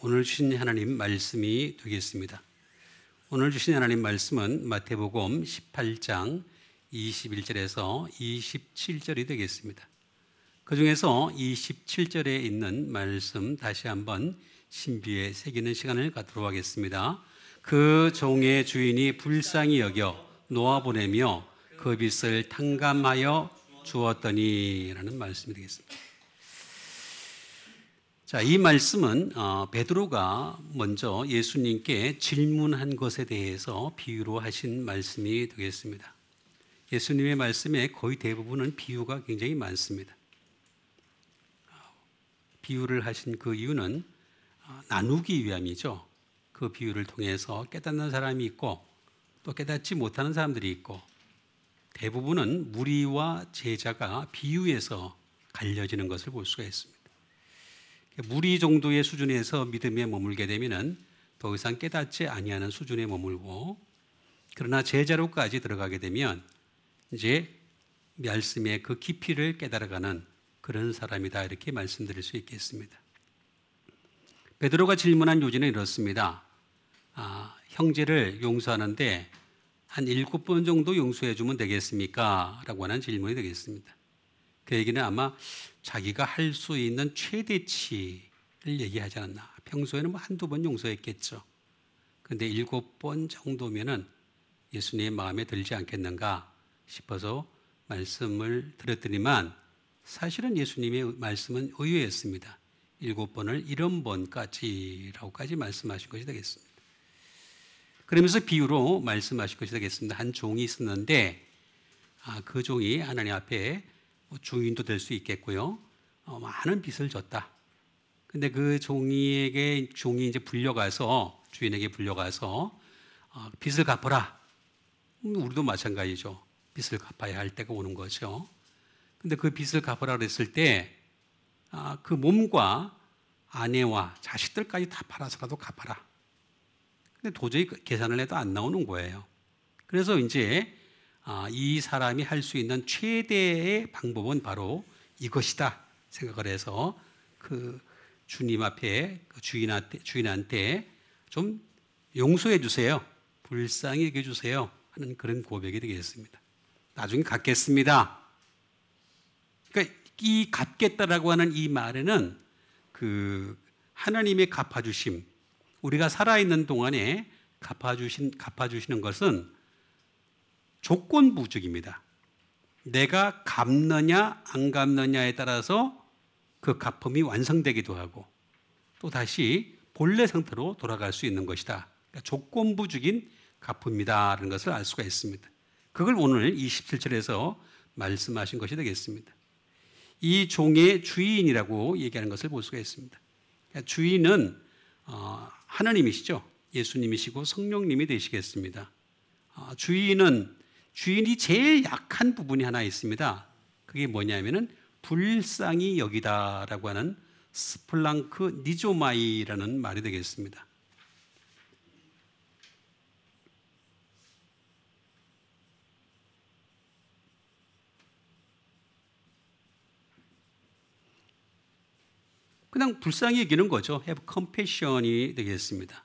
오늘 주신 하나님 말씀이 되겠습니다. 오늘 주신 하나님 말씀은 마태복음 18장 21절에서 27절이 되겠습니다. 그 중에서 27절에 있는 말씀 다시 한번 신비에 새기는 시간을 갖도록 하겠습니다. 그 종의 주인이 불쌍히 여겨 놓아보내며 그 빚을 탕감하여 주었더니 라는 말씀이 되겠습니다. 자, 이 말씀은 베드로가 먼저 예수님께 질문한 것에 대해서 비유로 하신 말씀이 되겠습니다. 예수님의 말씀에 거의 대부분은 비유가 굉장히 많습니다. 비유를 하신 그 이유는 나누기 위함이죠. 그 비유를 통해서 깨닫는 사람이 있고 또 깨닫지 못하는 사람들이 있고, 대부분은 무리와 제자가 비유에서 갈려지는 것을 볼 수가 있습니다. 무리 정도의 수준에서 믿음에 머물게 되면은 더 이상 깨닫지 아니하는 수준에 머물고, 그러나 제자로까지 들어가게 되면 이제 말씀의 그 깊이를 깨달아가는 그런 사람이다, 이렇게 말씀드릴 수 있겠습니다. 베드로가 질문한 요지는 이렇습니다. 형제를 용서하는데 한 7번 정도 용서해 주면 되겠습니까? 라고 하는 질문이 되겠습니다. 그 얘기는 아마 자기가 할 수 있는 최대치를 얘기하지 않았나. 평소에는 뭐 한두 번 용서했겠죠. 그런데 7번 정도면은 예수님의 마음에 들지 않겠는가 싶어서 말씀을 드렸더니만, 사실은 예수님의 말씀은 의외였습니다. 7번을 70번까지라고까지 말씀하신 것이 되겠습니다. 그러면서 비유로 말씀하신 것이 되겠습니다. 한 종이 있었는데 그 종이 하나님 앞에 주인도 될 수 있겠고요, 많은 빚을 졌다. 근데 그 종이 이제 주인에게 불려가서 빚을 갚아라. 우리도 마찬가지죠. 빚을 갚아야 할 때가 오는 거죠. 근데 그 빚을 갚아라 그랬을 때 그 몸과 아내와 자식들까지 다 팔아서라도 갚아라. 근데 도저히 계산을 해도 안 나오는 거예요. 그래서 이제 이 사람이 할 수 있는 최대의 방법은 바로 이것이다 생각을 해서 그 주님 앞에, 그 주인한테 좀 용서해 주세요, 불쌍히 여겨 주세요 하는 그런 고백이 되겠습니다. 나중에 갚겠습니다. 그러니까 이 갚겠다라고 하는 이 말에는 그 하나님의 갚아주심, 우리가 살아있는 동안에 갚아주시는 것은 조건부적입니다. 내가 갚느냐 안 갚느냐에 따라서 그 갚음이 완성되기도 하고 또 다시 본래 상태로 돌아갈 수 있는 것이다. 그러니까 조건부적인 갚음이다라는 것을 알 수가 있습니다. 그걸 오늘 27절에서 말씀하신 것이 되겠습니다. 이 종의 주인이라고 얘기하는 것을 볼 수가 있습니다. 그러니까 주인은 하나님이시죠. 예수님이시고 성령님이 되시겠습니다. 주인이 제일 약한 부분이 하나 있습니다. 그게 뭐냐면은 불쌍히 여기다라고 하는 스플랑크 니조마이라는 말이 되겠습니다. 그냥 불쌍히 여기는 거죠. have compassion이 되겠습니다.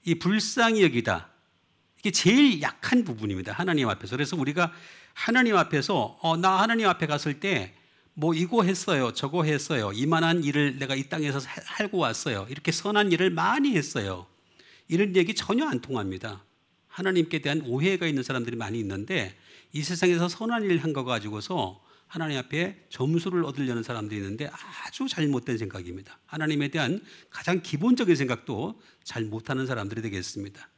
이 불쌍히 여기다, 이게 제일 약한 부분입니다. 하나님 앞에서. 그래서 우리가 하나님 앞에서 나 하나님 앞에 갔을 때 뭐 이거 했어요, 저거 했어요, 이만한 일을 내가 이 땅에서 살고 왔어요, 이렇게 선한 일을 많이 했어요, 이런 얘기 전혀 안 통합니다. 하나님께 대한 오해가 있는 사람들이 많이 있는데, 이 세상에서 선한 일을 한 거 가지고서 하나님 앞에 점수를 얻으려는 사람들이 있는데 아주 잘못된 생각입니다. 하나님에 대한 가장 기본적인 생각도 잘 못하는 사람들이 되겠습니다.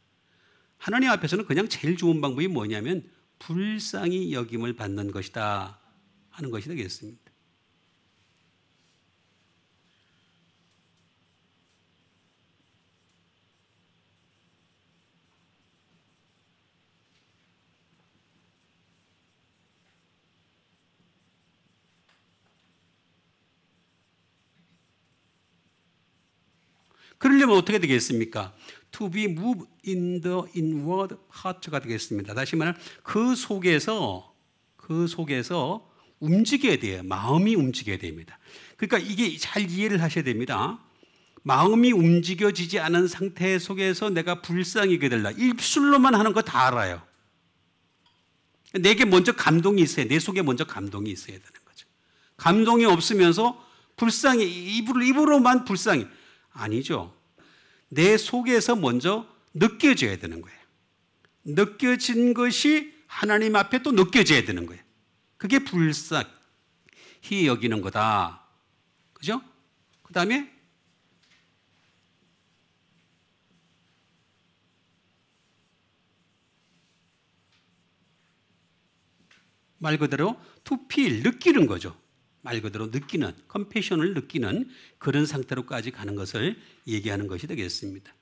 하나님 앞에서는 그냥 제일 좋은 방법이 뭐냐면 불쌍히 여김을 받는 것이다 하는 것이 되겠습니다. 그러려면 어떻게 되겠습니까? To be moved in the inward heart가 되겠습니다. 다시 말하면 그 속에서 움직여야 돼요. 마음이 움직여야 됩니다. 그러니까 이게 잘 이해를 하셔야 됩니다. 마음이 움직여지지 않은 상태 속에서 내가 불쌍히 여기게 될라. 입술로만 하는 거 다 알아요. 내게 먼저 감동이 있어야, 내 속에 먼저 감동이 있어야 되는 거죠. 감동이 없으면서 불쌍히, 입으로만 불쌍히. 아니죠. 내 속에서 먼저 느껴져야 되는 거예요. 느껴진 것이 하나님 앞에 또 느껴져야 되는 거예요. 그게 불쌍히 여기는 거다. 그죠? 그 다음에 말 그대로 to feel, 느끼는 거죠. 말 그대로 느끼는, 컴패션을 느끼는 그런 상태로까지 가는 것을 얘기하는 것이 되겠습니다.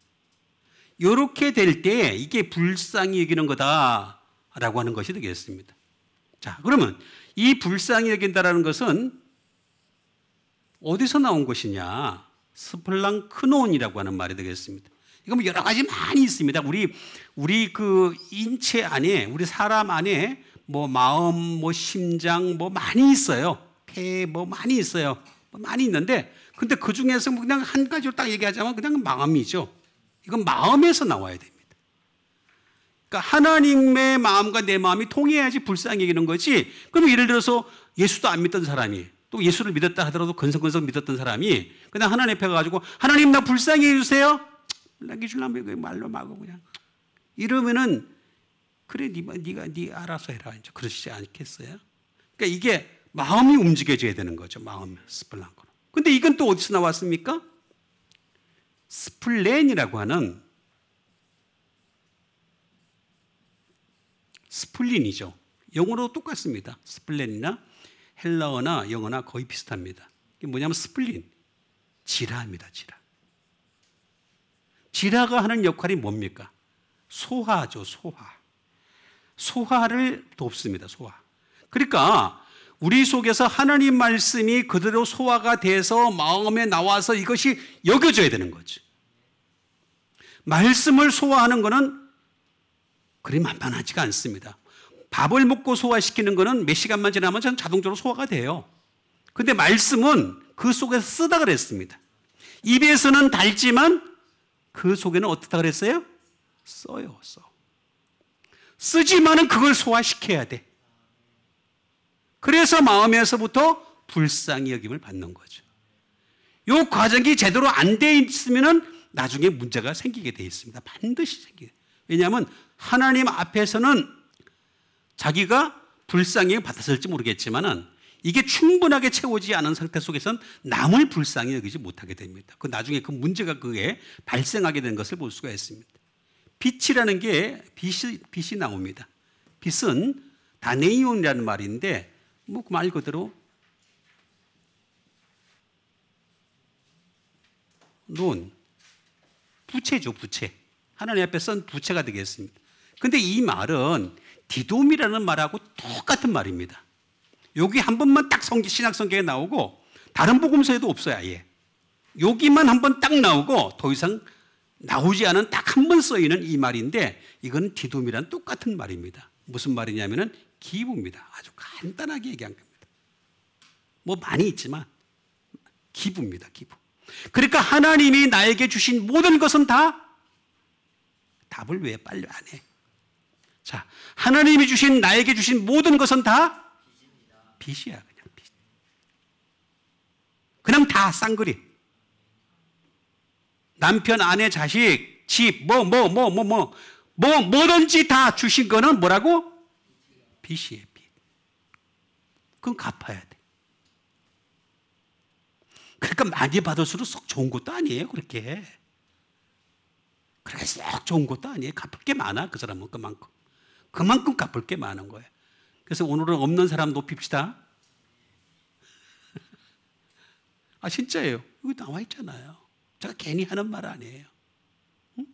이렇게 될 때 이게 불쌍히 여기는 거다라고 하는 것이 되겠습니다. 자, 그러면 이 불쌍히 여긴다라는 것은 어디서 나온 것이냐? 스플랑크논이라고 하는 말이 되겠습니다. 이거 뭐 여러 가지 많이 있습니다. 우리 그 인체 안에, 우리 사람 안에 뭐 마음, 뭐 심장, 뭐 많이 있어요. 폐, 뭐 많이 있어요. 뭐 많이 있는데, 근데 그 중에서 뭐 그냥 한 가지로 딱 얘기하자면 그냥 마음이죠. 이건 마음에서 나와야 됩니다. 그러니까 하나님의 마음과 내 마음이 통해야지 불쌍히 여기는 거지. 그러면 예를 들어서 예수도 안 믿던 사람이, 또 예수를 믿었다 하더라도 건성건성 믿었던 사람이 그냥 하나님 앞에 가가지고 하나님 나 불쌍히 해주세요. 불쌍히 주려면 말로 막고 그냥 이러면은 그래 네 알아서 해라. 이제 그러시지 않겠어요? 그러니까 이게 마음이 움직여져야 되는 거죠. 마음 스플랑크로. 근데 이건 또 어디서 나왔습니까? 스플렌이라고 하는 스플린이죠. 영어로 똑같습니다. 스플렌이나 헬라어나 영어나 거의 비슷합니다. 이게 뭐냐면 스플린, 지라입니다. 지라가 하는 역할이 뭡니까? 소화죠. 소화를 돕습니다. 소화. 그러니까 우리 속에서 하나님 말씀이 그대로 소화가 돼서 마음에 나와서 이것이 여겨져야 되는 거죠. 말씀을 소화하는 것은 그리 만만하지가 않습니다. 밥을 먹고 소화시키는 것은 몇 시간만 지나면 자동적으로 소화가 돼요. 그런데 말씀은 그 속에서 쓰다 그랬습니다. 입에서는 달지만 그 속에는 어떻다 그랬어요? 써요. 쓰지만은 그걸 소화시켜야 돼. 그래서 마음에서부터 불쌍히 여김을 받는 거죠. 이 과정이 제대로 안 돼 있으면은 나중에 문제가 생기게 돼 있습니다. 반드시 생겨요. 왜냐하면 하나님 앞에서는 자기가 불쌍히 받았을지 모르겠지만은 이게 충분하게 채워지지 않은 상태 속에서는 남을 불쌍히 여기지 못하게 됩니다. 그 나중에 그 문제가 그게 발생하게 된 것을 볼 수가 있습니다. 빛이라는 게 빛이 나옵니다. 빛은 다네이온이라는 말인데 뭐 그 말 그대로 논, 부채죠. 부채. 하나님 앞에 쓴 부채가 되겠습니다. 근데 이 말은 디돔이라는 말하고 똑같은 말입니다. 여기 한 번만 딱 신약 성경에 나오고 다른 복음서에도 없어요. 아예. 여기만 한 번 딱 나오고 더 이상 나오지 않은 딱 한 번 쓰이는 이 말인데 이건 디돔이란 똑같은 말입니다. 무슨 말이냐면은 기부입니다. 아주 간단하게 얘기한 겁니다. 뭐 많이 있지만 기부입니다. 기부. 그러니까 하나님이 나에게 주신 모든 것은 다 답을 왜 빨리 안 해? 자, 하나님이 나에게 주신 모든 것은 다 빚이야. 그냥 빚. 그냥 다 쌍그리. 남편, 아내, 자식, 집, 뭐든지 다 주신 거는 뭐라고? 빚이에요, 빚. 그건 갚아야 돼. 그러니까 많이 받을수록 썩 좋은 것도 아니에요, 그렇게. 그렇게 썩 좋은 것도 아니에요. 갚을 게 많아, 그 사람은 그만큼 갚을 게 많은 거예요. 그래서 오늘은 없는 사람 높입시다. 아, 진짜예요. 여기 나와 있잖아요. 제가 괜히 하는 말 아니에요. 응?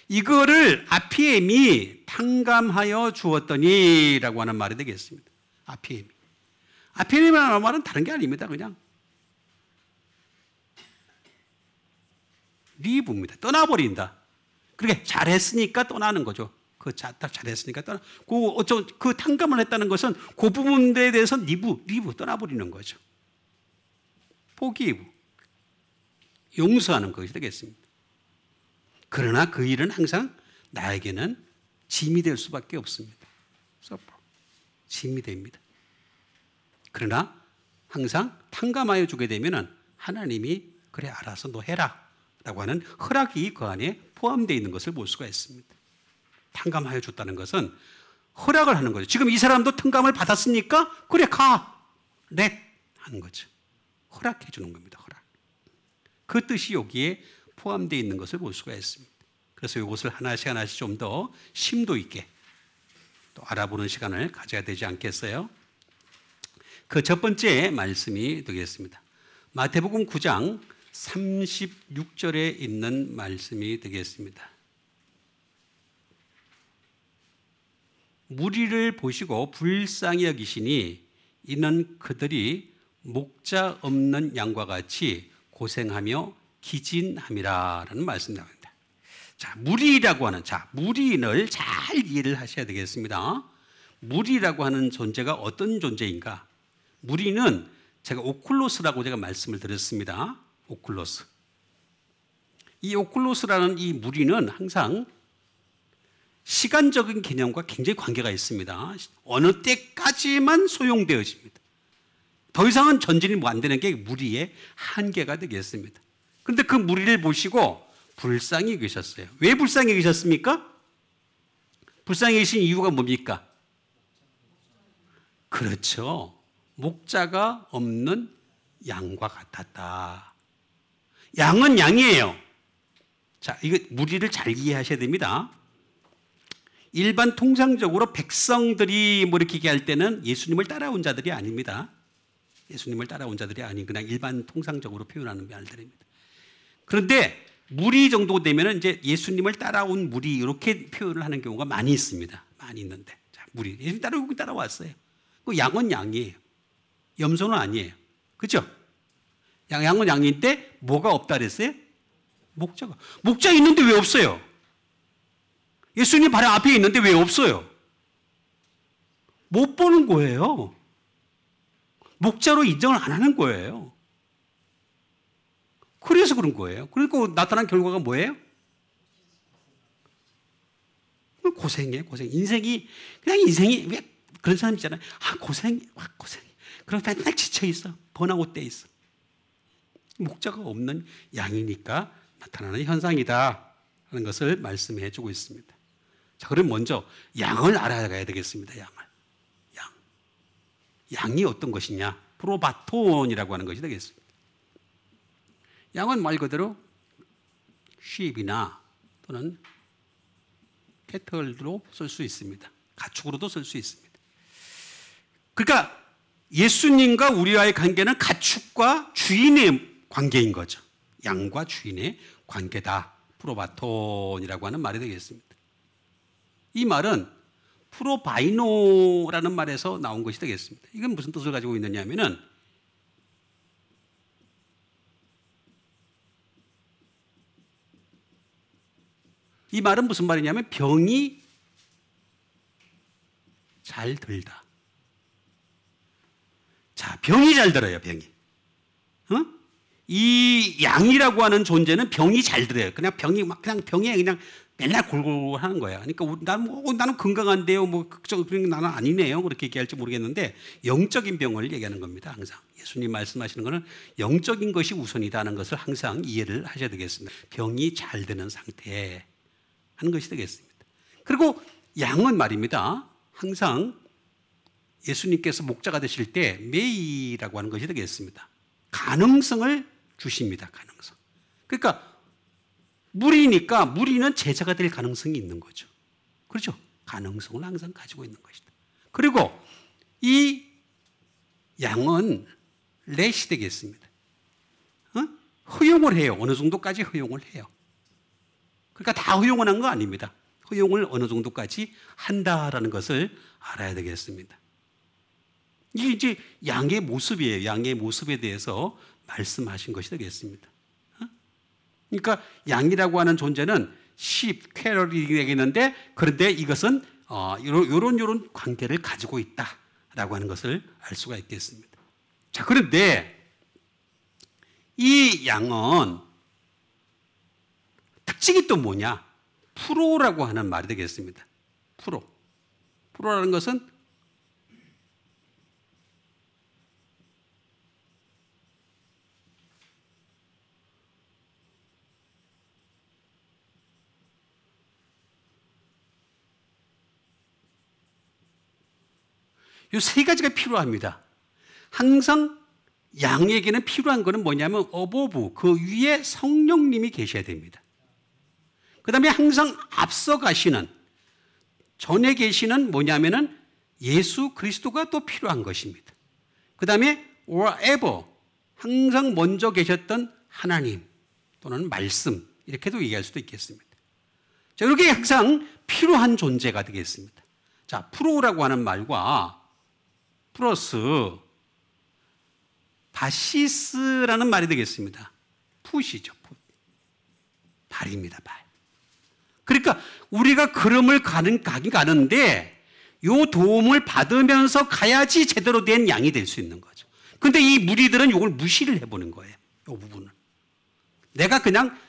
이거를 아피엠이 탕감하여 주었더니라고 하는 말이 되겠습니다. 아피엠이라는 말은 다른 게 아닙니다. 그냥 리브입니다. 떠나버린다. 그렇게 잘했으니까 떠나는 거죠. 딱 잘했으니까 그 탕감을 했다는 것은 그 부분에 대해서 리브 떠나버리는 거죠. 포기브. 용서하는 것이 되겠습니다. 그러나 그 일은 항상 나에게는 짐이 될 수밖에 없습니다. 짐이 됩니다. 그러나 항상 탕감하여 주게 되면 하나님이 그래 알아서 너 해라 라고 하는 허락이 그 안에 포함되어 있는 것을 볼 수가 있습니다. 탕감하여 줬다는 것은 허락을 하는 거죠. 지금 이 사람도 탕감을 받았으니까 그래 가 렛 하는 거죠. 허락해 주는 겁니다. 허락. 그 뜻이 여기에 포함되어 있는 것을 볼 수가 있습니다. 그래서 이것을 하나씩 하나씩 좀 더 심도 있게 또 알아보는 시간을 가져야 되지 않겠어요? 그 첫 번째 말씀이 되겠습니다. 마태복음 9장 36절에 있는 말씀이 되겠습니다. 무리를 보시고 불쌍히 여기시니 이는 그들이 목자 없는 양과 같이 고생하며 기진함이라 라는 말씀이 나옵니다. 자, 무리라고 하는, 무리를 잘 이해를 하셔야 되겠습니다. 무리라고 하는 존재가 어떤 존재인가? 무리는 제가 오클로스라고 제가 말씀을 드렸습니다. 오클로스. 이 오클로스라는 이 무리는 항상 시간적인 개념과 굉장히 관계가 있습니다. 어느 때까지만 소용되어집니다. 더 이상은 전진이 안 되는 게 무리의 한계가 되겠습니다. 그런데 그 무리를 보시고 불쌍히 계셨어요. 왜 불쌍히 계셨습니까? 불쌍히 계신 이유가 뭡니까? 그렇죠. 목자가 없는 양과 같았다. 양은 양이에요. 자, 이거 무리를 잘 이해하셔야 됩니다. 일반 통상적으로 백성들이 뭐 이렇게 얘기할 때는 예수님을 따라온 자들이 아닙니다. 예수님을 따라온 자들이 아닌 그냥 일반 통상적으로 표현하는 말들입니다. 그런데 무리 정도 되면 이제 예수님을 따라온 무리 이렇게 표현을 하는 경우가 많이 있습니다. 많이 있는데. 자, 무리. 예수님 따라왔어요. 그 양은 양이에요. 염소는 아니에요. 그렇죠? 양은 양인데 뭐가 없다 그랬어요? 목자가. 목자 있는데 왜 없어요? 예수님 바로 앞에 있는데 왜 없어요? 못 보는 거예요. 목자로 인정을 안 하는 거예요. 그래서 그런 거예요. 그러니까 나타난 결과가 뭐예요? 고생이에요, 고생. 그냥 인생이, 왜 그런 사람 있잖아요. 고생. 그럼 맨날 지쳐있어. 번아웃 돼 있어. 목자가 없는 양이니까 나타나는 현상이다 하는 것을 말씀해 주고 있습니다. 자, 그럼 먼저 양을 알아가야 되겠습니다. 양이 어떤 것이냐? 프로바톤이라고 하는 것이 되겠습니다. 양은 말 그대로 sheep이나 또는 캐틀로 쓸 수 있습니다. 가축으로도 쓸 수 있습니다. 그러니까 예수님과 우리와의 관계는 가축과 주인의 관계인 거죠. 양과 주인의 관계다. 프로바톤이라고 하는 말이 되겠습니다. 이 말은 프로바이노라는 말에서 나온 것이 되겠습니다. 이건 무슨 뜻을 가지고 있느냐 하면은 이 말은 무슨 말이냐면 병이 잘 들다. 자, 병이 잘 들어요, 병이. 이 양이라고 하는 존재는 병이 잘 들어요. 그냥 병에 그냥 맨날 골골 하는 거야. 그러니까 나는 건강한데요. 나는 아니네요. 그렇게 얘기할지 모르겠는데 영적인 병을 얘기하는 겁니다. 항상. 예수님 말씀하시는 것은 영적인 것이 우선이다는 것을 항상 이해를 하셔야 되겠습니다. 병이 잘 되는 상태 하는 것이 되겠습니다. 그리고 양은 말입니다. 항상 예수님께서 목자가 되실 때 메이라고 하는 것이 되겠습니다. 가능성을 주십니다. 가능성. 그러니까 무리니까 무리는 제자가 될 가능성이 있는 거죠. 그렇죠? 가능성을 항상 가지고 있는 것이다. 그리고 이 양은 렛이 되겠습니다. 허용을 해요. 어느 정도까지 허용을 해요. 그러니까 다 허용을 한 거 아닙니다. 허용을 어느 정도까지 한다라는 것을 알아야 되겠습니다. 이게 이제 양의 모습이에요. 양의 모습에 대해서 말씀하신 것이 되겠습니다. 그러니까 양이라고 하는 존재는 10 캐럴이 되겠는데 그런데 이것은 이런 관계를 가지고 있다라고 하는 것을 알 수가 있겠습니다. 자, 그런데 이 양은 특징이 또 뭐냐? 프로라고 하는 말이 되겠습니다. 프로라는 것은 이 세 가지가 필요합니다. 항상 양에게는 필요한 것은 뭐냐면 어보브, 그 위에 성령님이 계셔야 됩니다. 그 다음에 항상 앞서 가시는, 전에 계시는 뭐냐면은 예수 그리스도가 또 필요한 것입니다. 그 다음에 or ever, 항상 먼저 계셨던 하나님 또는 말씀, 이렇게도 얘기할 수도 있겠습니다. 자, 이렇게 항상 필요한 존재가 되겠습니다. 자, 프로라고 하는 말과 플러스 바시스라는 말이 되겠습니다. 풋이죠, 풋. 발입니다, 발. 그러니까 우리가 걸음을 가는데 요 도움을 받으면서 가야지 제대로 된 양이 될 수 있는 거죠. 근데 이 무리들은 이걸 무시를 해보는 거예요. 이 부분을. 내가 그냥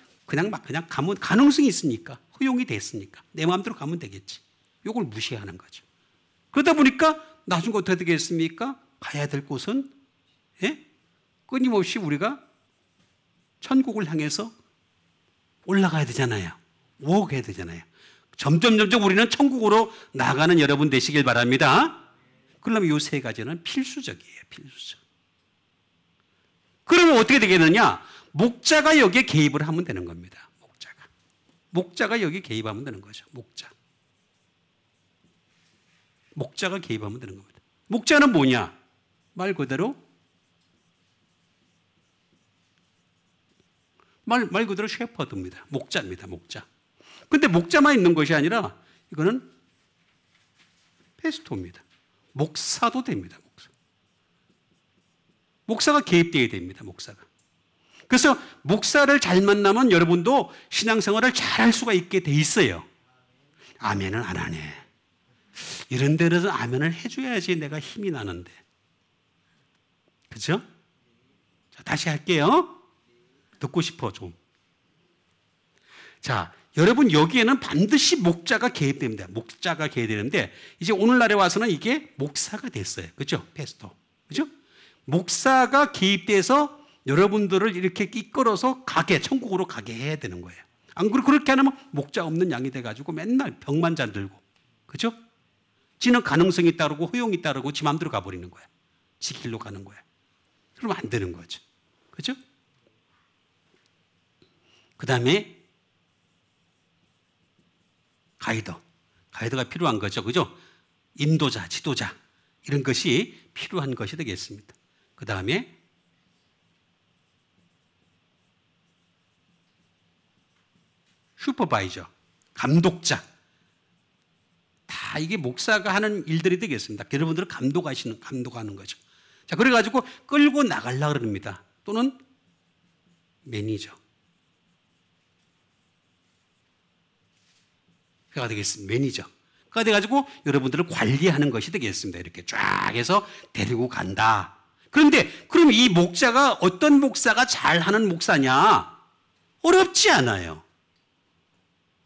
가면 가능성이 있으니까, 허용이 됐으니까 내 마음대로 가면 되겠지. 이걸 무시하는 거죠. 그러다 보니까 나중에 어떻게 되겠습니까? 가야 될 곳은 끊임없이 우리가 천국을 향해서 올라가야 되잖아요. 오게 되잖아요. 점점 우리는 천국으로 나가는 여러분 되시길 바랍니다. 그러면 이 세 가지는 필수적이에요. 필수적. 그러면 어떻게 되겠느냐? 목자가 여기에 개입을 하면 되는 겁니다. 목자가 여기 개입하면 되는 거죠. 목자가 개입하면 되는 겁니다. 목자는 뭐냐? 말 그대로 셰퍼드입니다. 목자입니다. 목자. 근데 목자만 있는 것이 아니라 이거는 페스토입니다. 목사도 됩니다. 목사가 개입되어야 됩니다. 목사가. 그래서 목사를 잘 만나면 여러분도 신앙생활을 잘 할 수가 있게 돼 있어요. 아멘은 안 하네. 이런 데는 아멘을 해줘야지 내가 힘이 나는데. 그죠? 자, 다시 할게요. 듣고 싶어, 좀. 자, 여러분 여기에는 반드시 목자가 개입됩니다. 목자가 개입되는데 이제 오늘날에 와서는 이게 목사가 됐어요. 그죠? 페스토. 그죠? 목사가 개입돼서 여러분들을 이렇게 이끌어서 천국으로 가게 해야 되는 거예요. 안 그러고 그렇게 하면 목자 없는 양이 돼가지고 맨날 병만 잘 들고. 그죠? 지는 가능성이 따르고 허용이 따르고 지 마음대로 가버리는 거야. 지 길로 가는 거야. 그러면 안 되는 거죠. 그죠? 그 다음에 가이드가 필요한 거죠. 그죠? 인도자, 지도자 이런 것이 필요한 것이 되겠습니다. 그 다음에 슈퍼바이저, 감독자. 다 이게 목사가 하는 일들이 되겠습니다. 여러분들은 감독하는 거죠. 자, 그래가지고 끌고 나가려고 그럽니다. 또는 매니저. 그가 되겠습니다. 매니저가 돼가지고 여러분들을 관리하는 것이 되겠습니다. 이렇게 쫙 해서 데리고 간다. 그런데 그럼 이 목자가 어떤 목사가 잘하는 목사냐? 어렵지 않아요.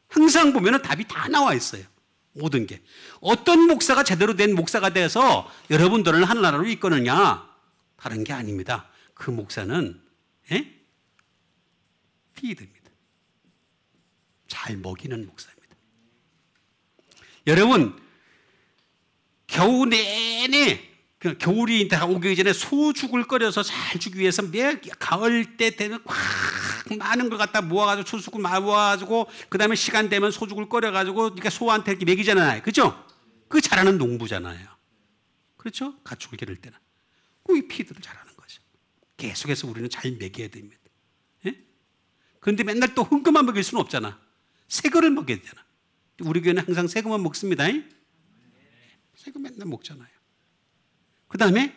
항상 보면 답이 다 나와 있어요. 모든 게. 어떤 목사가 제대로 된 목사가 돼서 여러분들을 하나나라로 이끄느냐? 다른 게 아닙니다. 그 목사는 피드입니다. 잘 먹이는 목사입니다. 여러분, 겨우 내내 겨울이 다 오기 전에 소죽을 끓여서 잘 주기 위해서 매 가을 때 되면 꽉 많은 걸 갖다 모아가지고 소죽을 모아가지고 그 다음에 시간 되면 소죽을 끓여가지고 그러니까 소한테 이렇게 먹이잖아요. 그렇죠? 그 잘하는 농부잖아요. 그렇죠? 가축을 기를 때는. 그 피드를 잘하는 거죠. 계속해서 우리는 잘 먹여야 됩니다. 그런데 맨날 또 흠금만 먹일 수는 없잖아. 새 거를 먹여야 되잖아. 우리 교회는 항상 새 거만 먹습니다. 새 거 맨날 먹잖아요. 그 다음에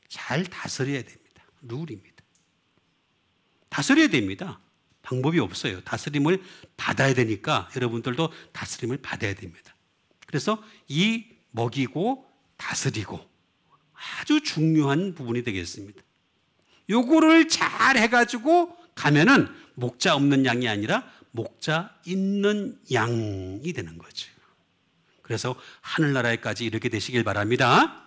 잘 다스려야 됩니다. 룰입니다. 다스려야 됩니다. 방법이 없어요. 다스림을 받아야 되니까 여러분들도 다스림을 받아야 됩니다. 그래서 이 먹이고 다스리고 아주 중요한 부분이 되겠습니다. 요거를 잘 해가지고 가면은 목자 없는 양이 아니라 목자 있는 양이 되는 거죠. 그래서 하늘나라에까지 이렇게 되시길 바랍니다.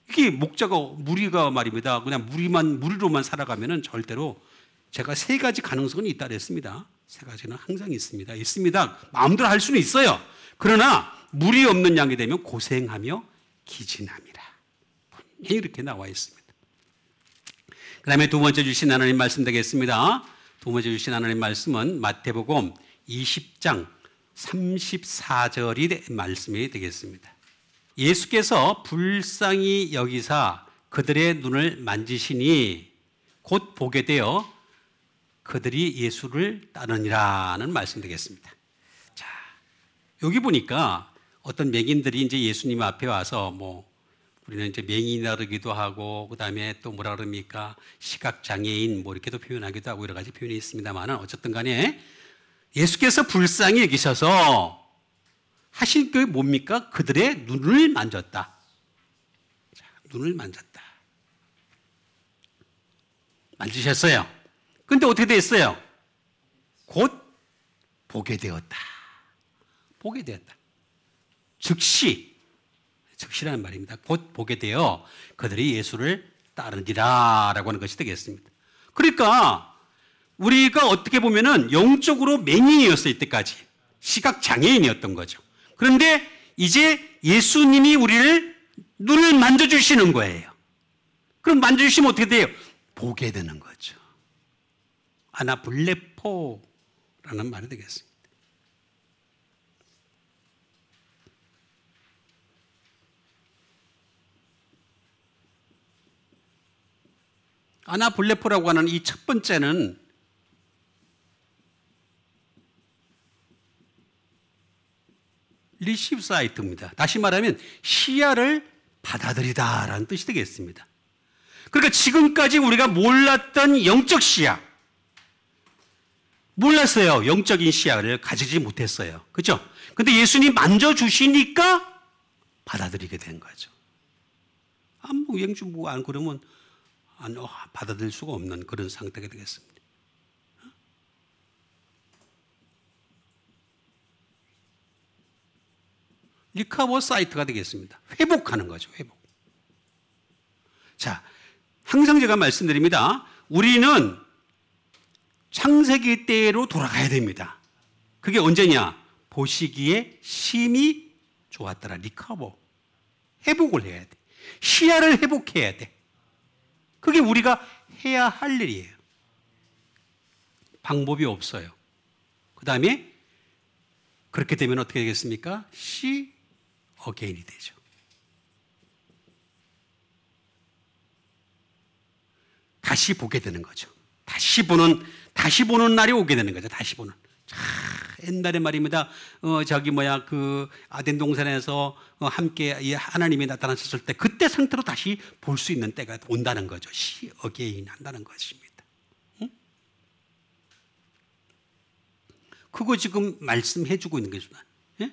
이게 목자가 무리가 말입니다. 그냥 무리로만 살아가면은 절대로 제가 세 가지 가능성은 있다 그랬습니다. 세 가지는 항상 있습니다. 마음대로 할 수는 있어요. 그러나 무리 없는 양이 되면 고생하며 기진함이라. 분명히 이렇게 나와 있습니다. 그 다음에 두 번째 주신 하나님 말씀 되겠습니다. 두 번째 주신 하나님 말씀은 마태복음 20장 34절이 말씀이 되겠습니다. 예수께서 불쌍히 여기사 그들의 눈을 만지시니 곧 보게 되어 그들이 예수를 따르니라는 말씀 되겠습니다. 자, 여기 보니까 어떤 맹인들이 이제 예수님 앞에 와서 우리는 이제 맹인이 나르기도 하고 그다음에 또 뭐라 그럽니까? 시각 장애인 이렇게도 표현하기도 하고 여러 가지 표현이 있습니다만은 어쨌든 간에 예수께서 불쌍히 여기셔서 하신 그 뭡니까? 그들의 눈을 만졌다. 자, 눈을 만졌다. 만지셨어요. 근데 어떻게 됐어요? 곧 보게 되었다. 보게 되었다. 즉시라는 말입니다. 곧 보게 되어 그들이 예수를 따르리라 라고 하는 것이 되겠습니다. 그러니까 우리가 어떻게 보면은 영적으로 맹인이었어요. 이때까지. 시각장애인이었던 거죠. 그런데 이제 예수님이 우리를 눈을 만져주시는 거예요. 그럼 만져주시면 어떻게 돼요? 보게 되는 거죠. 아나블레포라는 말이 되겠습니다. 아나블레포라고 하는 이 첫 번째는 리시브 사이트입니다. 다시 말하면 시야를 받아들이다라는 뜻이 되겠습니다. 그러니까 지금까지 우리가 몰랐던 영적 시야, 몰랐어요. 영적인 시야를 가지지 못했어요. 그렇죠? 근데 예수님 만져주시니까 받아들이게 된 거죠. 우행주 안 그러면 받아들일 수가 없는 그런 상태가 되겠습니다. 리커버 사이트가 되겠습니다. 회복하는 거죠. 회복. 자, 항상 제가 말씀드립니다. 우리는 창세기 때로 돌아가야 됩니다. 그게 언제냐? 보시기에 심히 좋았더라. 리커버. 회복을 해야 돼. 시야를 회복해야 돼. 그게 우리가 해야 할 일이에요. 방법이 없어요. 그 다음에 그렇게 되면 어떻게 되겠습니까? See again이 되죠. 다시 보게 되는 거죠. 다시 보는 날이 오게 되는 거죠. 다시 보는. 옛날에 말입니다. 그 아덴 동산에서 함께 하나님이 나타나셨을 때 그때 상태로 다시 볼 수 있는 때가 온다는 거죠. See again 한다는 것입니다. 응? 그거 지금 말씀해주고 있는 거죠. 예?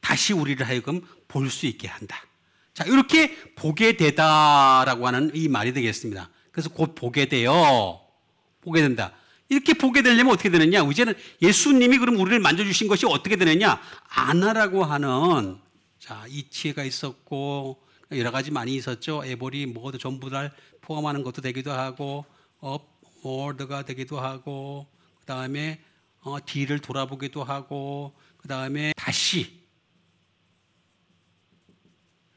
다시 우리를 하여금 볼 수 있게 한다. 자, 이렇게 보게 되다라고 하는 이 말이 되겠습니다. 그래서 곧 보게 된다. 이렇게 보게 되려면 어떻게 되느냐? 이제는 예수님이 그럼 우리를 만져주신 것이 어떻게 되느냐? 아나라고 하는, 자, 이치가 있었고, 여러 가지 많이 있었죠. 에볼이 뭐도 전부 다 포함하는 것도 되기도 하고, 업워드가 되기도 하고, 그 다음에 뒤를 돌아보기도 하고, 그 다음에 다시.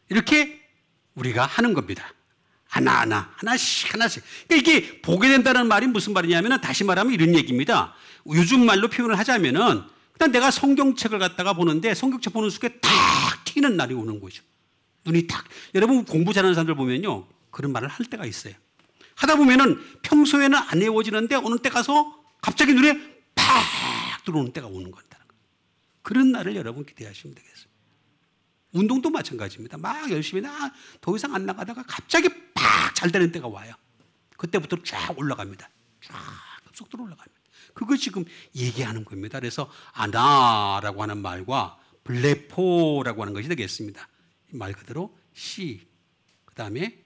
이렇게 우리가 하는 겁니다. 하나씩. 그러니까 이게 보게 된다는 말이 무슨 말이냐면 다시 말하면 이런 얘기입니다. 요즘 말로 표현을 하자면은 일단 내가 성경책을 갖다가 보는데 성경책 보는 순간 탁 튀는 날이 오는 거죠. 눈이 탁. 여러분 공부 잘하는 사람들 보면요. 그런 말을 할 때가 있어요. 하다 보면은 평소에는 안 외워지는데 어느 때 가서 갑자기 눈에 팍 들어오는 때가 오는 거다. 그런 날을 여러분 기대하시면 되겠습니다. 운동도 마찬가지입니다. 막 열심히 더 이상 안 나가다가 갑자기 팍 잘 되는 때가 와요. 그때부터 쫙 올라갑니다. 쫙 급속도로 올라갑니다. 그거 지금 얘기하는 겁니다. 그래서 아나라고 하는 말과 블레포라고 하는 것이 되겠습니다. 말 그대로 시, 그 다음에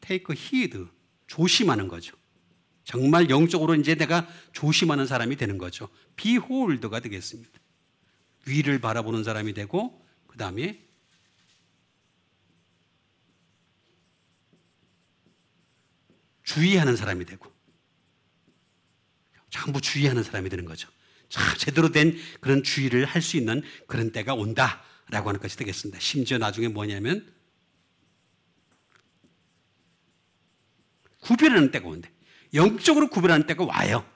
take heed, 조심하는 거죠. 정말 영적으로 이제 내가 조심하는 사람이 되는 거죠. 비홀더가 되겠습니다. 위를 바라보는 사람이 되고, 그 다음에 주의하는 사람이 되고, 전부 주의하는 사람이 되는 거죠. 자, 제대로 된 그런 주의를 할 수 있는 그런 때가 온다라고 하는 것이 되겠습니다. 심지어 나중에 뭐냐면 구별하는 때가 온대. 영적으로 구별하는 때가 와요.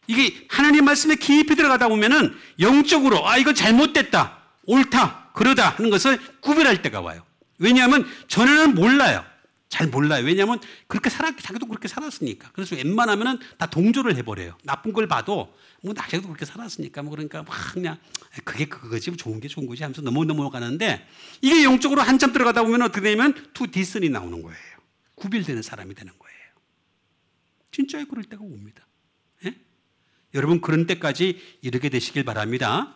이게 하나님 말씀에 깊이 들어가다 보면은 영적으로 이거 잘못됐다, 옳다, 그러다 하는 것을 구별할 때가 와요. 왜냐하면 전에는 몰라요. 잘 몰라요. 왜냐하면 그렇게 자기도 그렇게 살았으니까. 그래서 웬만하면은 다 동조를 해버려요. 나쁜 걸 봐도 자기도 그렇게 살았으니까 그러니까 그냥 그게 그거지, 좋은 게 좋은 거지 하면서 넘어가는데, 이게 영적으로 한참 들어가다 보면 어떻게 되냐면 투 디슨이 나오는 거예요. 구별되는 사람이 되는 거예요. 진짜에 그럴 때가 옵니다. 예? 여러분 그런 때까지 이르게 되시길 바랍니다.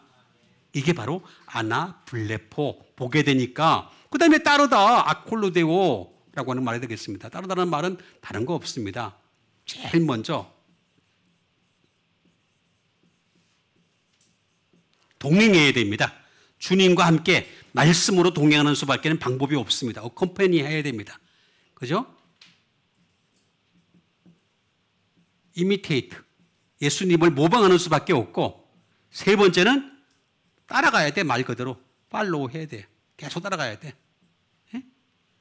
이게 바로 아나블레포, 보게 되니까. 그 다음에 따르다, 아콜로데오라고 하는 말이 되겠습니다. 따르다는 말은 다른 거 없습니다. 제일 먼저 동행해야 됩니다. 주님과 함께 말씀으로 동행하는 수밖에 방법이 없습니다. 컴퍼니 해야 됩니다. 그죠? 이미테이트, 예수님을 모방하는 수밖에 없고, 세 번째는 따라가야 돼. 말 그대로 팔로우 해야 돼. 계속 따라가야 돼. 예?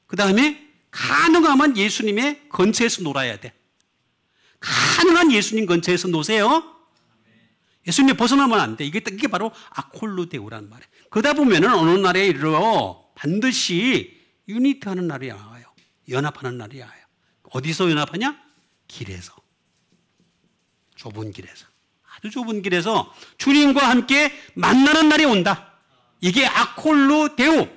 그 다음에 가능하면 예수님의 근처에서 놀아야 돼. 가능한 예수님 근처에서 노세요. 예수님 벗어나면 안 돼. 이게 바로 아콜루데우라는 말이에요. 그러다 보면은 어느 날에 이르러 반드시 유니트하는 날이 와요. 연합하는 날이 와요. 어디서 연합하냐? 길에서. 좁은 길에서. 아주 좁은 길에서 주님과 함께 만나는 날이 온다. 이게 아콜루데우.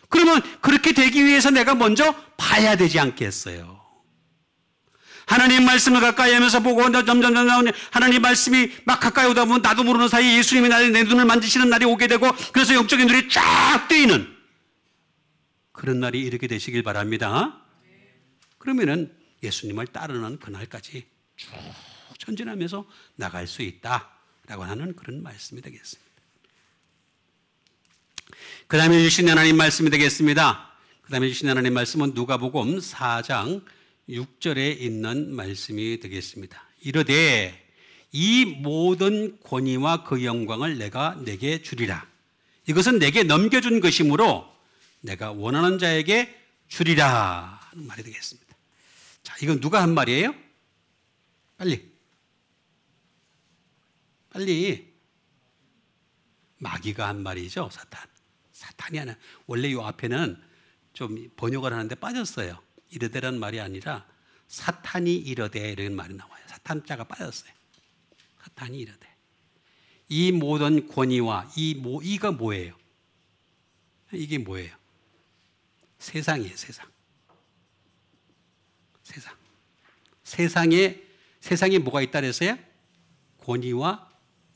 그러면 그렇게 되기 위해서 내가 먼저 봐야 되지 않겠어요? 하나님 말씀을 가까이 하면서 보고 점점 하나님 말씀이 막 가까이 오다 보면 나도 모르는 사이에 예수님이 내 눈을 만지시는 날이 오게 되고, 그래서 영적인 눈이 쫙 뜨이는 그런 날이 이르게 되시길 바랍니다. 그러면은 예수님을 따르는 그날까지 쭉 전진하면서 나갈 수 있다라고 하는 그런 말씀이 되겠습니다. 그 다음에 주신 하나님 말씀이 되겠습니다. 그 다음에 주신 하나님 말씀은 누가복음 4장 6절에 있는 말씀이 되겠습니다. 이르되 이 모든 권위와 그 영광을 내가 내게 주리라. 이것은 내게 넘겨준 것이므로 내가 원하는 자에게 주리라 하는 말이 되겠습니다. 자, 이건 누가 한 말이에요? 빨리. 마귀가 한 말이죠. 사탄이 하나. 원래 이 앞에는 좀 번역을 하는데 빠졌어요. 이르되라는 말이 아니라 사탄이 이르되 이런 말이 나와요. 사탄자가 빠졌어요. 사탄이 이르되. 이 모든 권위와 이가 뭐예요? 이게 뭐예요? 세상이에요. 세상에 뭐가 있다 그랬어요? 권위와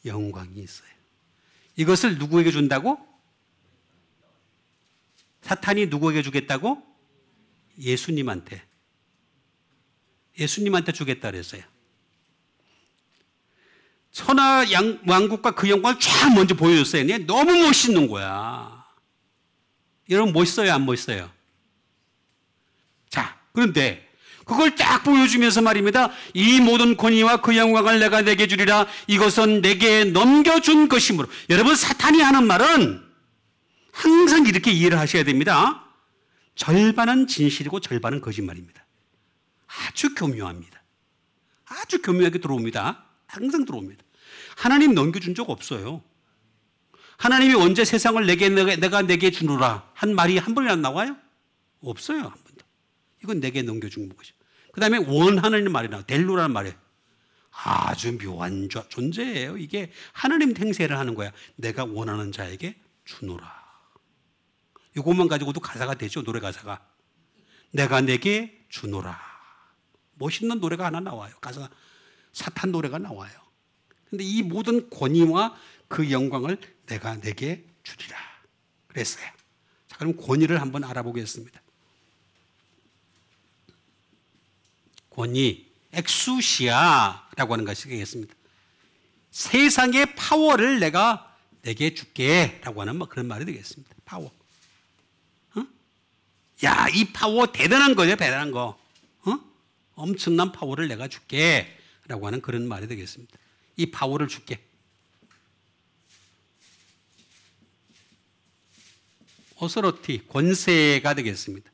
영광이 있어요. 이것을 누구에게 준다고? 사탄이 누구에게 주겠다고? 예수님한테 주겠다 그랬어요. 천하 왕국과 그 영광을 쫙 먼저 보여줬어요. 너무 멋있는 거야. 여러분 멋있어요, 안 멋있어요? 자, 그런데 그걸 딱 보여주면서 말입니다. 이 모든 권위와 그 영광을 내가 내게 주리라. 이것은 내게 넘겨준 것이므로. 여러분 사탄이 하는 말은 항상 이렇게 이해를 하셔야 됩니다. 절반은 진실이고 절반은 거짓말입니다. 아주 교묘합니다. 아주 교묘하게 들어옵니다. 항상 들어옵니다. 하나님 넘겨준 적 없어요. 하나님이 언제 세상을 내가 내게 주노라 한 말이 한 번이나 나와요? 없어요. 한 번도. 이건 내게 넘겨준 것이죠. 그 다음에 원하는 말이 나와요. 델로라는 말이에요. 아주 묘한 존재예요. 이게 하나님 행세를 하는 거야. 내가 원하는 자에게 주노라. 이것만 가지고도 가사가 되죠. 노래 가사가. 내가 내게 주노라. 멋있는 노래가 하나 나와요. 가사. 사탄 노래가 나와요. 근데 이 모든 권위와 그 영광을 내가 내게 주리라 그랬어요. 자, 그럼 권위를 한번 알아보겠습니다. 권위, 엑수시아라고 하는 것이 되겠습니다. 세상의 파워를 내가 내게 줄게라고 하는 그런 말이 되겠습니다. 파워. 야, 이 파워 대단한 거죠, 대단한 거. 엄청난 파워를 내가 줄게라고 하는 그런 말이 되겠습니다. 이 파워를 줄게. 어서러티, 권세가 되겠습니다.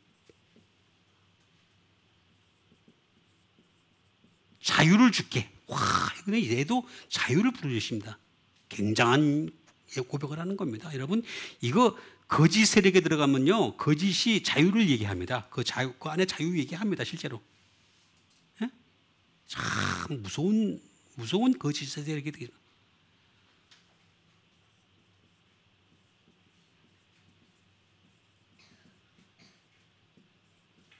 자유를 줄게. 와, 근데 얘도 자유를 부르십니다. 굉장한 고백을 하는 겁니다. 여러분, 이거 거짓 세력에 들어가면요, 거짓이 자유를 얘기합니다. 그 안에 자유 얘기합니다, 실제로. 예? 참 무서운 거짓 세력이 되겠습니다.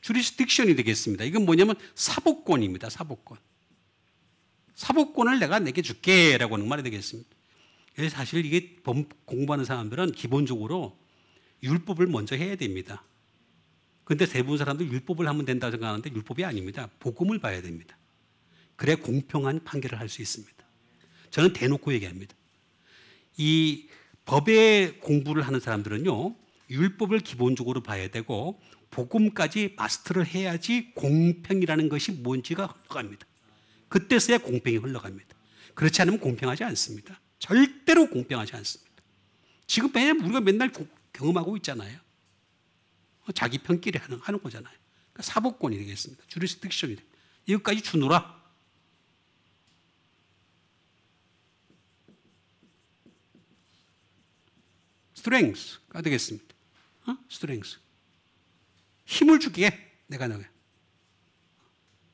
주리스딕션이 되겠습니다. 이건 뭐냐면 사법권입니다. 사법권. 사법권을 내가 내게 줄게라고 하는 말이 되겠습니다. 사실 이게 법 공부하는 사람들은 기본적으로 율법을 먼저 해야 됩니다. 그런데 대부분 사람들 율법을 하면 된다고 생각하는데 율법이 아닙니다. 복음을 봐야 됩니다. 그래야 공평한 판결을 할 수 있습니다. 저는 대놓고 얘기합니다. 이 법의 공부를 하는 사람들은요, 율법을 기본적으로 봐야 되고 복음까지 마스터를 해야지 공평이라는 것이 뭔지가 흘러갑니다. 그때서야 공평이 흘러갑니다. 그렇지 않으면 공평하지 않습니다. 절대로 공평하지 않습니다. 지금 우리가 맨날 경험하고 있잖아요. 자기 편끼리 하는 거잖아요. 그러니까 사법권이 되겠습니다. 주리스딕션이 돼. 이것까지 주노라. 스트렝스가 되겠습니다. 스트렝스. 힘을 줄게. 내가 너게.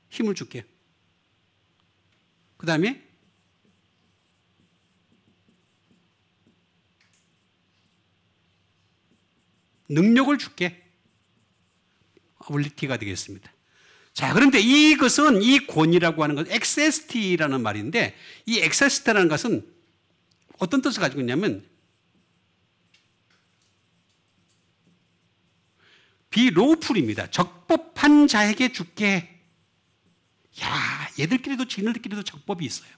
힘을 줄게. 그 다음에 능력을 줄게. 어빌리티가 되겠습니다. 자, 그런데 이것은 이 권위라고 하는 것은 엑세스티라는 말인데 이 엑세스티라는 것은 어떤 뜻을 가지고 있냐면 비로풀입니다. 적법한 자에게 줄게. 야, 얘들끼리도 지네들끼리도 적법이 있어요.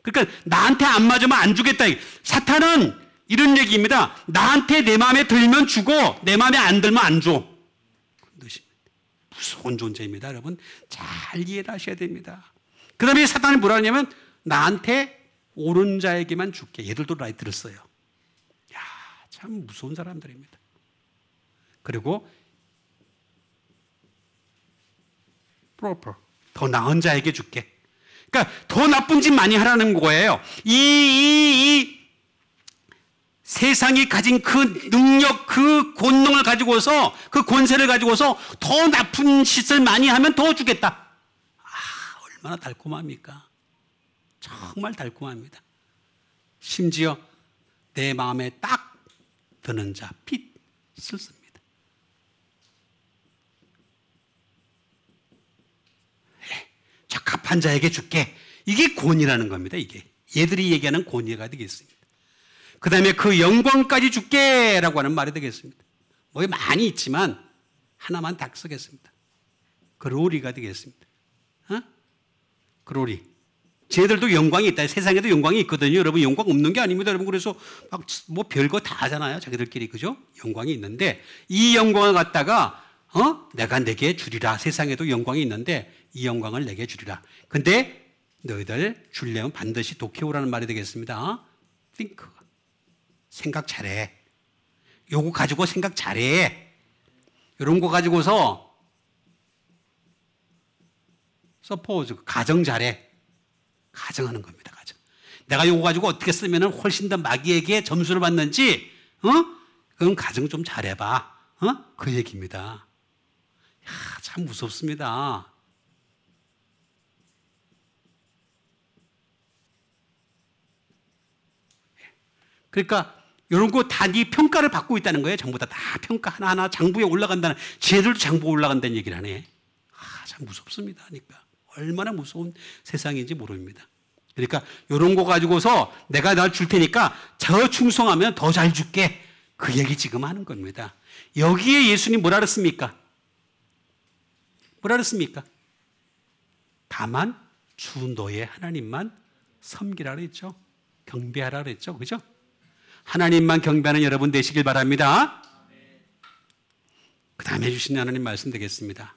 그러니까 나한테 안 맞으면 안 주겠다. 사탄은 이런 얘기입니다. 나한테 내 마음에 들면 주고 내 마음에 안 들면 안 줘. 그런 뜻입니다. 무서운 존재입니다. 여러분 잘 이해를 하셔야 됩니다. 그 다음에 사탄이 뭐라 하냐면 나한테 옳은 자에게만 줄게. 얘들도 라이트를 써요. 야, 참 무서운 사람들입니다. 그리고 proper, 더 나은 자에게 줄게. 그러니까 더 나쁜 짓 많이 하라는 거예요. 이 세상이 가진 그 능력, 그 권능을 가지고서, 그 권세를 가지고서 더 나쁜 짓을 많이 하면 더 주겠다. 아, 얼마나 달콤합니까? 정말 달콤합니다. 심지어 내 마음에 딱 드는 자, 핏, 쓸습니다. 적합한 자에게 줄게. 이게 권위라는 겁니다. 이게 얘들이 얘기하는 권위가 되겠습니다. 그 다음에 그 영광까지 줄게 라고 하는 말이 되겠습니다. 뭐 많이 있지만 하나만 딱 쓰겠습니다. 글로리가 되겠습니다. 글로리. 쟤들도 영광이 있다. 세상에도 영광이 있거든요. 여러분 영광 없는 게 아닙니다. 여러분 그래서 막 뭐 별거 다 하잖아요. 자기들끼리 그죠? 영광이 있는데 이 영광을 갖다가 내가 내게 주리라. 세상에도 영광이 있는데 이 영광을 내게 주리라. 근데 너희들 주려면 반드시 도케오라는 말이 되겠습니다. think. 생각 잘해. 요거 가지고 생각 잘해. 이런 거 가지고서 suppose. 가정 잘해. 가정하는 겁니다. 가정. 내가 요거 가지고 어떻게 쓰면 훨씬 더 마귀에게 점수를 받는지 그럼 가정 좀 잘해봐. 그 얘기입니다. 야, 참 무섭습니다. 그러니까 이런 거 다 네 평가를 받고 있다는 거예요. 전부 다 평가 하나하나 장부에 올라간다는, 쟤들도 장부에 올라간다는 얘기를 하네. 아, 참 무섭습니다. 그러니까 얼마나 무서운 세상인지 모릅니다. 그러니까 이런 거 가지고서 내가 날 줄 테니까 저 충성하면 더 잘 줄게. 그 얘기 지금 하는 겁니다. 여기에 예수님 뭐라 그랬습니까? 뭐라 그랬습니까? 다만 주 너의 하나님만 섬기라 그랬죠. 경배하라 그랬죠. 그죠? 하나님만 경배하는 여러분 되시길 바랍니다. 그 다음에 주신 하나님 말씀 되겠습니다.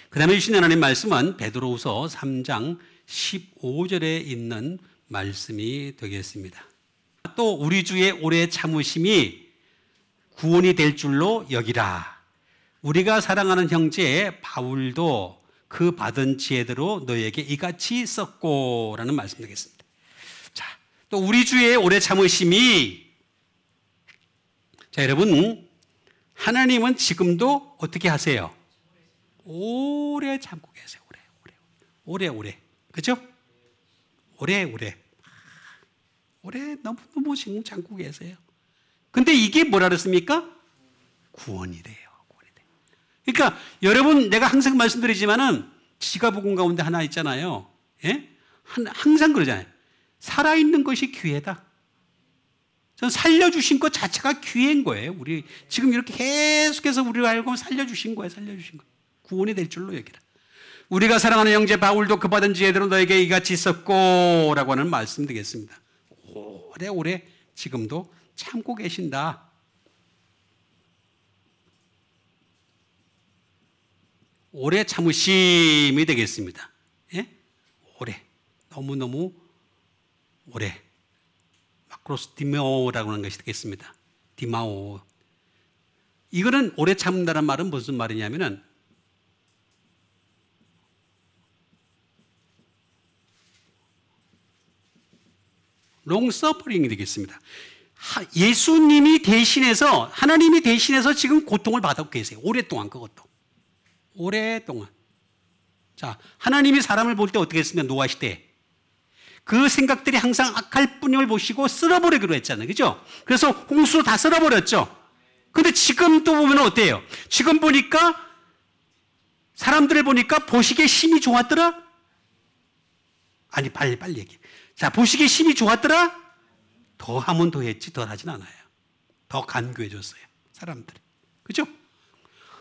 그 다음에 주신 하나님 말씀은 베드로후서 3장 15절에 있는 말씀이 되겠습니다. 또 우리 주의 오래 참으심이 구원이 될 줄로 여기라. 우리가 사랑하는 형제 바울도 그 받은 지혜대로 너에게 이같이 썼고 라는 말씀 되겠습니다. 자, 또 우리 주의 오래 참으심이, 자, 여러분, 하나님은 지금도 어떻게 하세요? 오래 참고 계세요. 오래. 그죠? 오래. 너무 지금 참고 계세요. 근데 이게 뭐라 그랬습니까? 구원이 돼요. 그러니까 여러분, 내가 항상 말씀드리지만은 지가복음 가운데 하나 있잖아요. 예? 항상 그러잖아요. 살아있는 것이 기회다. 전 살려주신 것 자체가 기회인 거예요. 우리 지금 이렇게 계속해서 우리가 알고 살려주신 거예요. 구원이 될 줄로 여기라. 우리가 사랑하는 형제 바울도 그 받은 지혜대로 너에게 이같이 썼고 라고 하는 말씀 되겠습니다. 오래 지금도 참고 계신다. 오래 참으심이 되겠습니다. 예? 오래. 너무너무 오래. 마크로스 디마오라고 하는 것이 되겠습니다. 디마오. 이거는 오래 참는다는 말은 무슨 말이냐면은 롱서퍼링이 되겠습니다. 예수님이 대신해서, 하나님이 대신해서 지금 고통을 받고 계세요. 오랫동안, 그것도. 오랫동안. 자, 하나님이 사람을 볼 때 어떻게 했으면 노아 시대에 그 생각들이 항상 악할 뿐임을 보시고 쓸어버리기로 했잖아요. 그죠? 그래서 홍수로 다 쓸어버렸죠. 근데 지금 또 보면 어때요? 지금 보니까 사람들을 보니까 보시기에 힘이 좋았더라? 아니, 빨리 얘기해. 자, 보시기에 힘이 좋았더라? 더 하면 더 했지, 더 하진 않아요. 더 간교해졌어요, 사람들이. 그죠?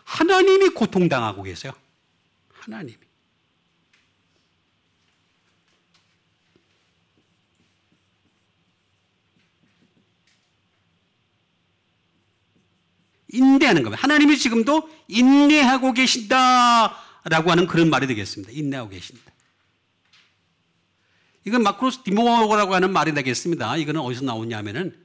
하나님이 고통당하고 계세요. 하나님이. 인내하는 겁니다. 하나님이 지금도 인내하고 계신다라고 하는 그런 말이 되겠습니다. 인내하고 계신다. 이건 마크로스 디모라고 하는 말이 되겠습니다. 이거는 어디서 나오냐면은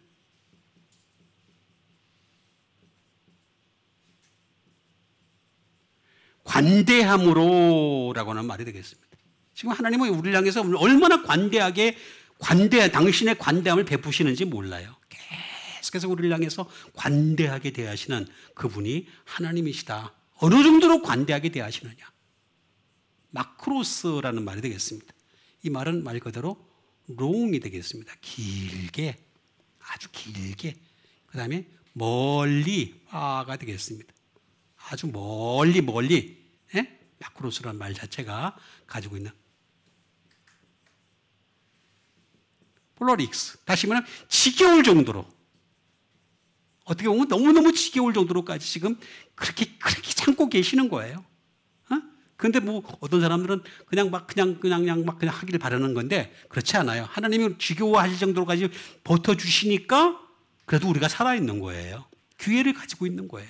관대함으로라고 하는 말이 되겠습니다. 지금 하나님은 우리를 향해서 얼마나 당신의 관대함을 베푸시는지 몰라요. 계속해서 우리를 향해서 관대하게 대하시는 그분이 하나님이시다. 어느 정도로 관대하게 대하시느냐. 마크로스라는 말이 되겠습니다. 이 말은 말 그대로 롱이 되겠습니다. 길게, 아주 길게. 그 다음에 멀리가 되겠습니다. 아주 멀리. 예? 마크로스라는 말 자체가 가지고 있는 폴로릭스. 다시 말하면 지겨울 정도로. 어떻게 보면 너무너무 지겨울 정도로까지 지금 그렇게 참고 계시는 거예요. 근데 뭐 어떤 사람들은 그냥 하기를 바라는 건데 그렇지 않아요. 하나님이 지겨워하실 정도로까지 버텨주시니까 그래도 우리가 살아있는 거예요. 기회를 가지고 있는 거예요.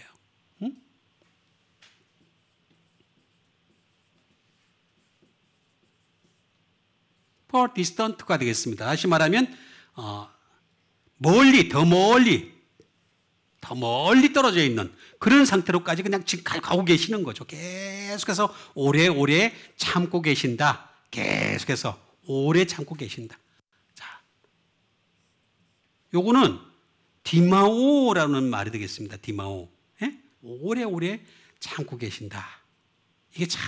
응? for distant가 되겠습니다. 다시 말하면 더 멀리 떨어져 있는 그런 상태로까지 그냥 지금 가고 계시는 거죠. 계속해서 오래 참고 계신다. 계속해서 오래 참고 계신다. 자, 요거는 디마오라는 말이 되겠습니다. 디마오. 예? 오래 참고 계신다. 이게 참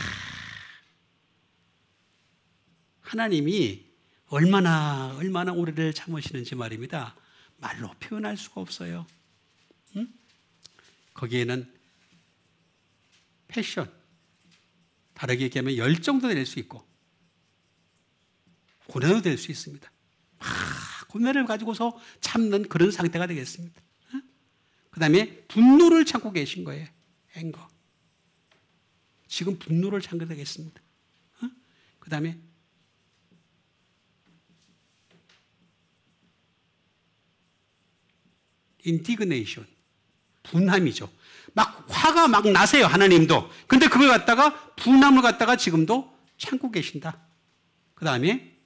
하나님이 얼마나 오래를 참으시는지 말입니다. 말로 표현할 수가 없어요. 응? 거기에는 패션, 다르게 얘기하면 열정도 될 수 있고 고뇌도 될 수 있습니다. 고뇌를 가지고서 참는 그런 상태가 되겠습니다. 응? 그 다음에 분노를 참고 계신 거예요. 앵거. 지금 분노를 참게 되겠습니다. 응? 그 다음에 indignation, 분함이죠. 막 화가 막 나세요, 하나님도. 근데 그걸 갖다가 분함을 갖다가 지금도 참고 계신다. 그 다음에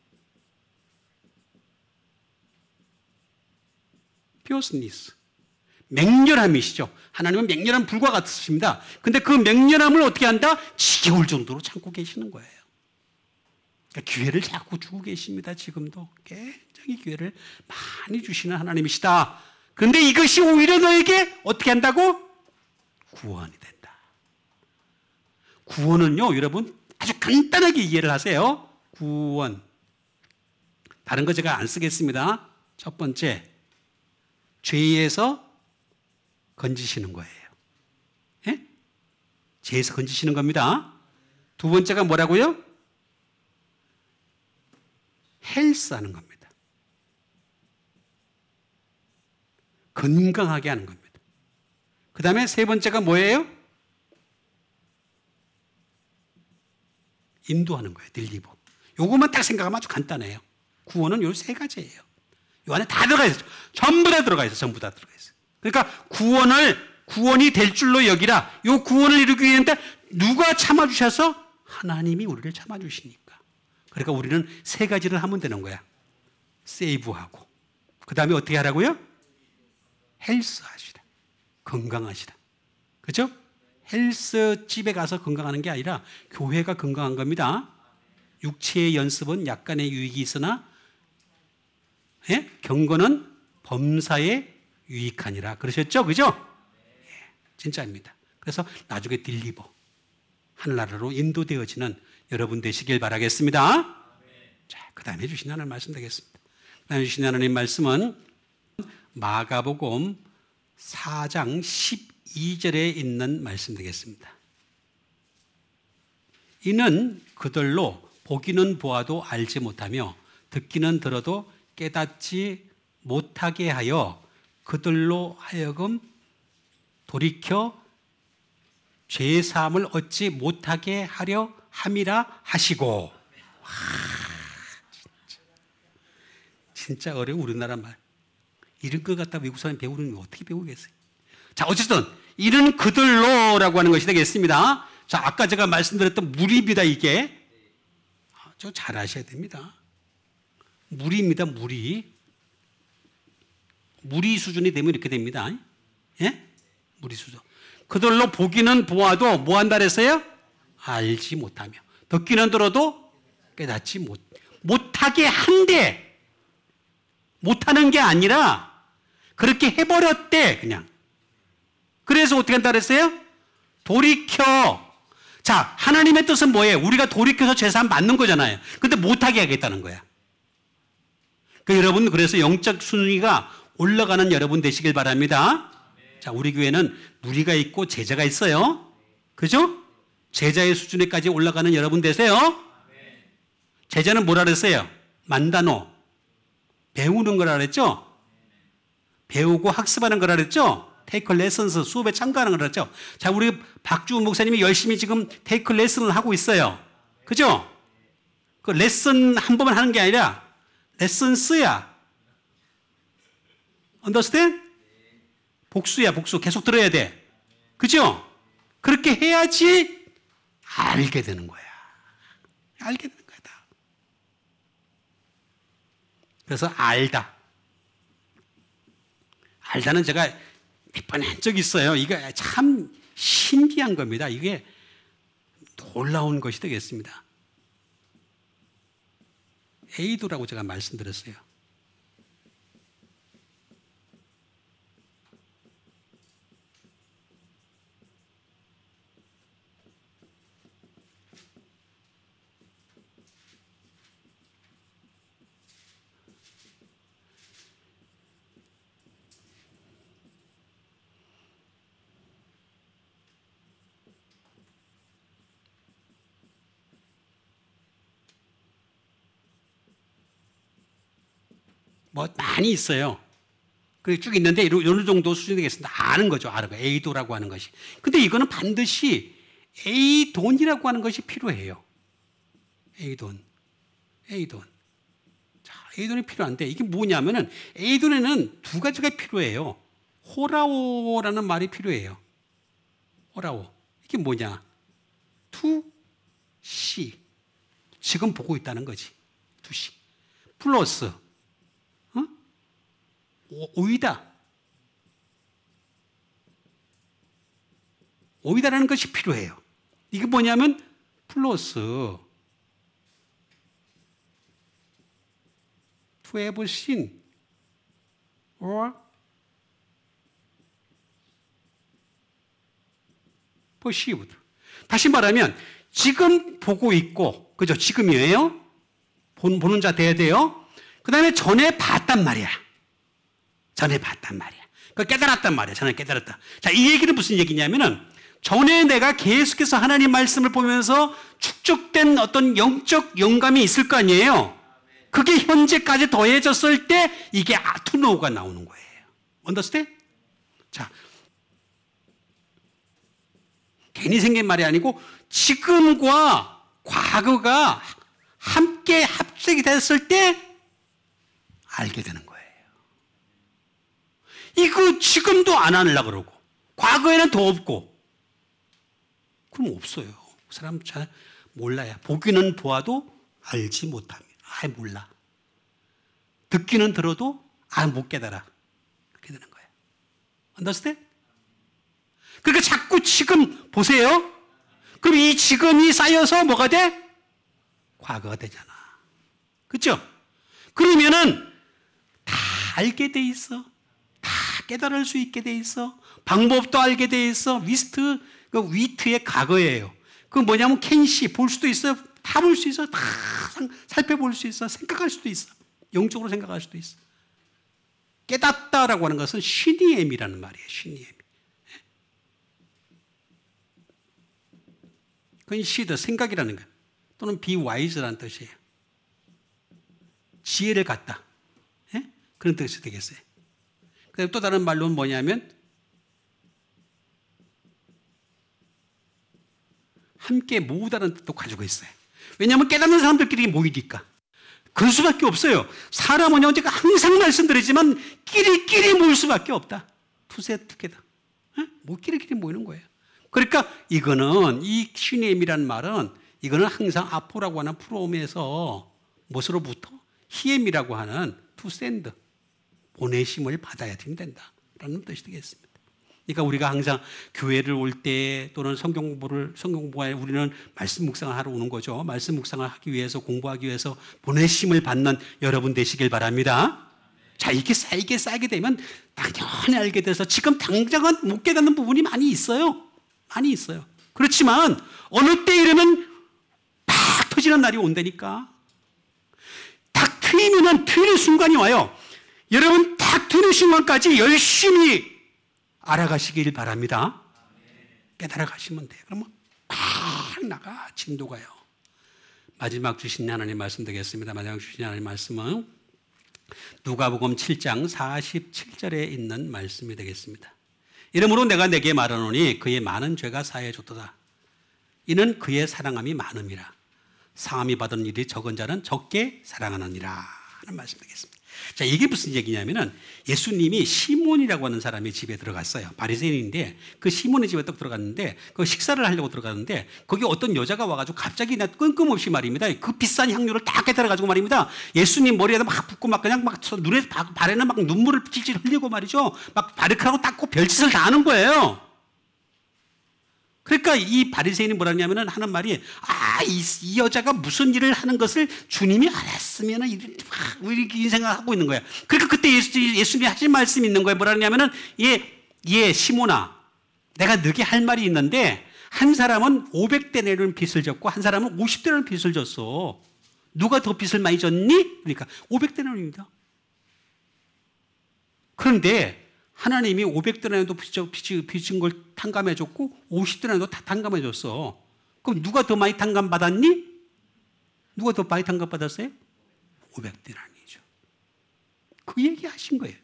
fierceness, 맹렬함이시죠. 하나님은 맹렬한 불과 같으십니다. 근데 그 맹렬함을 어떻게 한다? 지겨울 정도로 참고 계시는 거예요. 그러니까 기회를 자꾸 주고 계십니다. 지금도 굉장히 기회를 많이 주시는 하나님이시다. 그런데 이것이 오히려 너에게 어떻게 한다고? 구원이 된다. 구원은요, 여러분 아주 간단하게 이해를 하세요. 구원. 다른 거 제가 안 쓰겠습니다. 첫 번째, 죄에서 건지시는 거예요. 예? 죄에서 건지시는 겁니다. 두 번째가 뭐라고요? 헬스하는 겁니다. 건강하게 하는 겁니다. 그 다음에 세 번째가 뭐예요? 인도하는 거예요. 딜리버. 요것만 딱 생각하면 아주 간단해요. 구원은 요 세 가지예요. 요 안에 다 들어가 있어요. 전부 다 들어가 있어요. 전부 다 들어가 있어요. 그러니까 구원이 될 줄로 여기라. 요 구원을 이루기 위해서 누가 참아주셔서? 하나님이 우리를 참아주시니까. 그러니까 우리는 세 가지를 하면 되는 거야. 세이브하고. 그 다음에 어떻게 하라고요? 헬스 하시라. 건강하시라. 그렇죠? 헬스 집에 가서 건강하는 게 아니라 교회가 건강한 겁니다. 육체의 연습은 약간의 유익이 있으나 예? 경건은 범사에 유익하니라. 그러셨죠? 그죠? 예, 진짜입니다. 그래서 나중에 딜리버, 하늘나라로 인도되어지는 여러분 되시길 바라겠습니다. 자, 그 다음에 주신 하나님 말씀 되겠습니다. 그 다음에 주신 하나님 말씀은 마가복음 4장 12절에 있는 말씀 되겠습니다. 이는 그들로 보기는 보아도 알지 못하며 듣기는 들어도 깨닫지 못하게 하여 그들로 하여금 돌이켜 죄사함을 얻지 못하게 하려 함이라 하시고. 와, 진짜 어려운 우리나라 말. 이런 것 갖다 외국 사람이 배우는 거 어떻게 배우겠어요? 자, 어쨌든 이는 그들로라고 하는 것이 되겠습니다. 자, 아까 제가 말씀드렸던 무리입니다. 이게 저 잘 아셔야 됩니다. 무리입니다. 무리 수준이 되면 이렇게 됩니다. 예? 무리 수준. 그들로 보기는 보아도 뭐 한다 그랬어요? 알지 못하며 듣기는 들어도 깨닫지 못하게 한데, 못하는 게 아니라 그렇게 해버렸대. 그냥. 그래서 어떻게 한다 그랬어요? 돌이켜. 자, 하나님의 뜻은 뭐예요? 우리가 돌이켜서 죄사함 받는 거잖아요. 근데 못하게 하겠다는 거야. 여러분, 그래서 영적 순위가 올라가는 여러분 되시길 바랍니다. 자, 우리 교회는 무리가 있고 제자가 있어요. 그죠? 제자의 수준에까지 올라가는 여러분 되세요. 제자는 뭐라 그랬어요? 만다노. 배우는 거라 그랬죠? 배우고 학습하는 거라 그랬죠? 테이크 레슨스, 수업에 참가하는 거라 그랬죠? 자, 우리 박주훈 목사님이 열심히 지금 테이크 레슨을 하고 있어요. 그죠? 그 레슨 한 번만 하는 게 아니라 레슨스야. understand? 복수야, 복수. 계속 들어야 돼. 그죠? 그렇게 해야지 알게 되는 거야. 알게 되는 거야, 다. 그래서 알다. 알다는 제가 몇 번 한 적이 있어요. 이거 참 신기한 겁니다. 이게 놀라운 것이 되겠습니다. 에이도라고 제가 말씀드렸어요. 뭐 많이 있어요. 그 쭉 있는데 어느 정도 수준이 되겠습니다. 아는 거죠. 아는 거. 에이도라고 하는 것이. 근데 이거는 반드시 에이돈이라고 하는 것이 필요해요. A돈. 자, A돈이 필요한데 이게 뭐냐면은 A돈에는 두 가지가 필요해요. 호라오라는 말이 필요해요. 호라오. 이게 뭐냐? to see. 지금 보고 있다는 거지. to see. 플러스 오이다라는 것이 필요해요. 이게 뭐냐면 플러스 to have seen or perceived. 다시 말하면 지금 보고 있고, 그죠? 지금이에요. 보는 자 돼야 돼요. 그 다음에 전에 봤단 말이야. 그 깨달았단 말이야. 전에 깨달았다. 자, 이 얘기는 무슨 얘기냐면은 전에 내가 계속해서 하나님 말씀을 보면서 축적된 어떤 영적 영감이 있을 거 아니에요. 그게 현재까지 더해졌을 때 이게 투노우가 나오는 거예요. 언더스탠드? 자, 괜히 생긴 말이 아니고 지금과 과거가 함께 합작이 됐을 때 알게 되는 거예요. 이거 지금도 안 하려고 그러고 과거에는 더 없고 그럼 없어요. 그 사람 잘 몰라요. 보기는 보아도 알지 못합니다. 몰라. 듣기는 들어도 못 깨달아. 그렇게 되는 거예요. understand? 그러니까 자꾸 지금 보세요. 그럼 이 지금이 쌓여서 뭐가 돼? 과거가 되잖아. 그렇죠? 그러면은 다 알게 돼 있어. 다 깨달을 수 있게 돼 있어. 방법도 알게 돼 있어. 그 위트의 과거예요. 그 뭐냐면 캔시 볼 수도 있어요. 다 볼 수 있어. 다 살펴볼 수 있어. 생각할 수도 있어. 영적으로 생각할 수도 있어. 깨닫다라고 하는 것은 신이엠이라는 말이에요. 신이엠. 그건 시드, 생각이라는 거. 또는 be wise라는 뜻이에요. 지혜를 갖다. 예? 그런 뜻이 되겠어요. 그다음에 또 다른 말로는 뭐냐면 함께 모으다는 뜻도 가지고 있어요. 왜냐하면 깨닫는 사람들끼리 모이니까. 그럴 수밖에 없어요. 사람은 언제가 항상 말씀드리지만 끼리끼리 모일 수밖에 없다. 투게더. 뭐 끼리끼리 모이는 거예요. 그러니까 이거는 이 시넴이라는 말은 이거는 항상 아포라고 하는 프롬에서 무엇으로부터 히엠이라고 하는 투 샌드 보내심을 받아야 된다라는 뜻이 되겠습니다. 그러니까 우리가 항상 교회를 올 때 또는 성경 공부에 우리는 말씀 묵상을 하러 오는 거죠. 말씀 묵상을 하기 위해서 공부하기 위해서 보내심을 받는 여러분 되시길 바랍니다. 자, 이게 쌓이게 되면 당연히 알게 돼서 지금 당장은 못 깨닫는 부분이 많이 있어요. 그렇지만 어느 때 이러면 팍 터지는 날이 온다니까. 딱 트이는 순간이 와요. 여러분 딱 트이는 순간까지 열심히 알아가시길 바랍니다. 깨달아 가시면 돼요. 그러면 팍 나가 진도 가요. 마지막 주신 하나님 말씀 되겠습니다. 마지막 주신 하나님 말씀은 누가복음 7장 47절에 있는 말씀이 되겠습니다. 이러므로 내가 내게 말하노니 그의 많은 죄가 사해졌도다. 이는 그의 사랑함이 많음이라. 상함이 받은 일이 적은 자는 적게 사랑하느니라 하는 말씀 되겠습니다. 자, 이게 무슨 얘기냐면은 예수님이 시몬이라고 하는 사람의 집에 들어갔어요. 바리새인인데 그 시몬의 집에 딱 들어갔는데 그 식사를 하려고 들어갔는데 거기 어떤 여자가 와가지고 갑자기 끈금없이 말입니다. 그 비싼 향료를 다 깨달아가지고 말입니다. 예수님 머리에다 막 붓고 막 그냥 막 눈에 발에는 막 눈물을 찔찔 흘리고 말이죠. 막 바리크라고 닦고 별짓을 다 하는 거예요. 그러니까 이 바리새인이 뭐라냐면은 하는 말이 이 여자가 무슨 일을 하는 것을 주님이 알았으면은 이렇게 인생을 하고 있는 거야. 그러니까 그때 예수님이 하신 말씀이 있는 거예요. 뭐라냐면은 시몬아, 내가 너게 할 말이 있는데 한 사람은 500데나리온 빚을 졌고 한 사람은 50데나리온 빚을 졌어. 누가 더 빚을 많이 졌니? 그러니까 500데나리온입니다. 그런데 하나님이 500데나리온도 빚은 걸 탕감해줬고 50데나리온도 다 탕감해줬어. 그럼 누가 더 많이 탕감받았니? 누가 더 많이 탕감받았어요? 500데나리온이죠. 그 얘기 하신 거예요.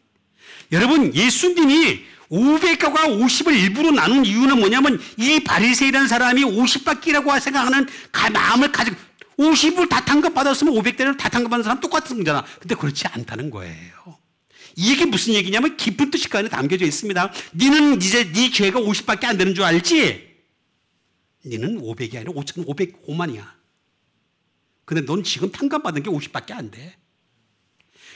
여러분, 예수님이 500과 50을 일부러 나눈 이유는 뭐냐면 이 바리새인이라는 사람이 50받기라고 생각하는 마음을 가지고 50을 다 탕감받았으면 500대를 다 탕감받는 사람 똑같은 거잖아. 근데 그렇지 않다는 거예요. 이게 무슨 얘기냐면 깊은 뜻이 그 안에 담겨져 있습니다. 너는 이제 네 죄가 50밖에 안 되는 줄 알지? 너는 500이 아니라 5,505만이야. 근데 넌 지금 탕감받은 게 50밖에 안 돼.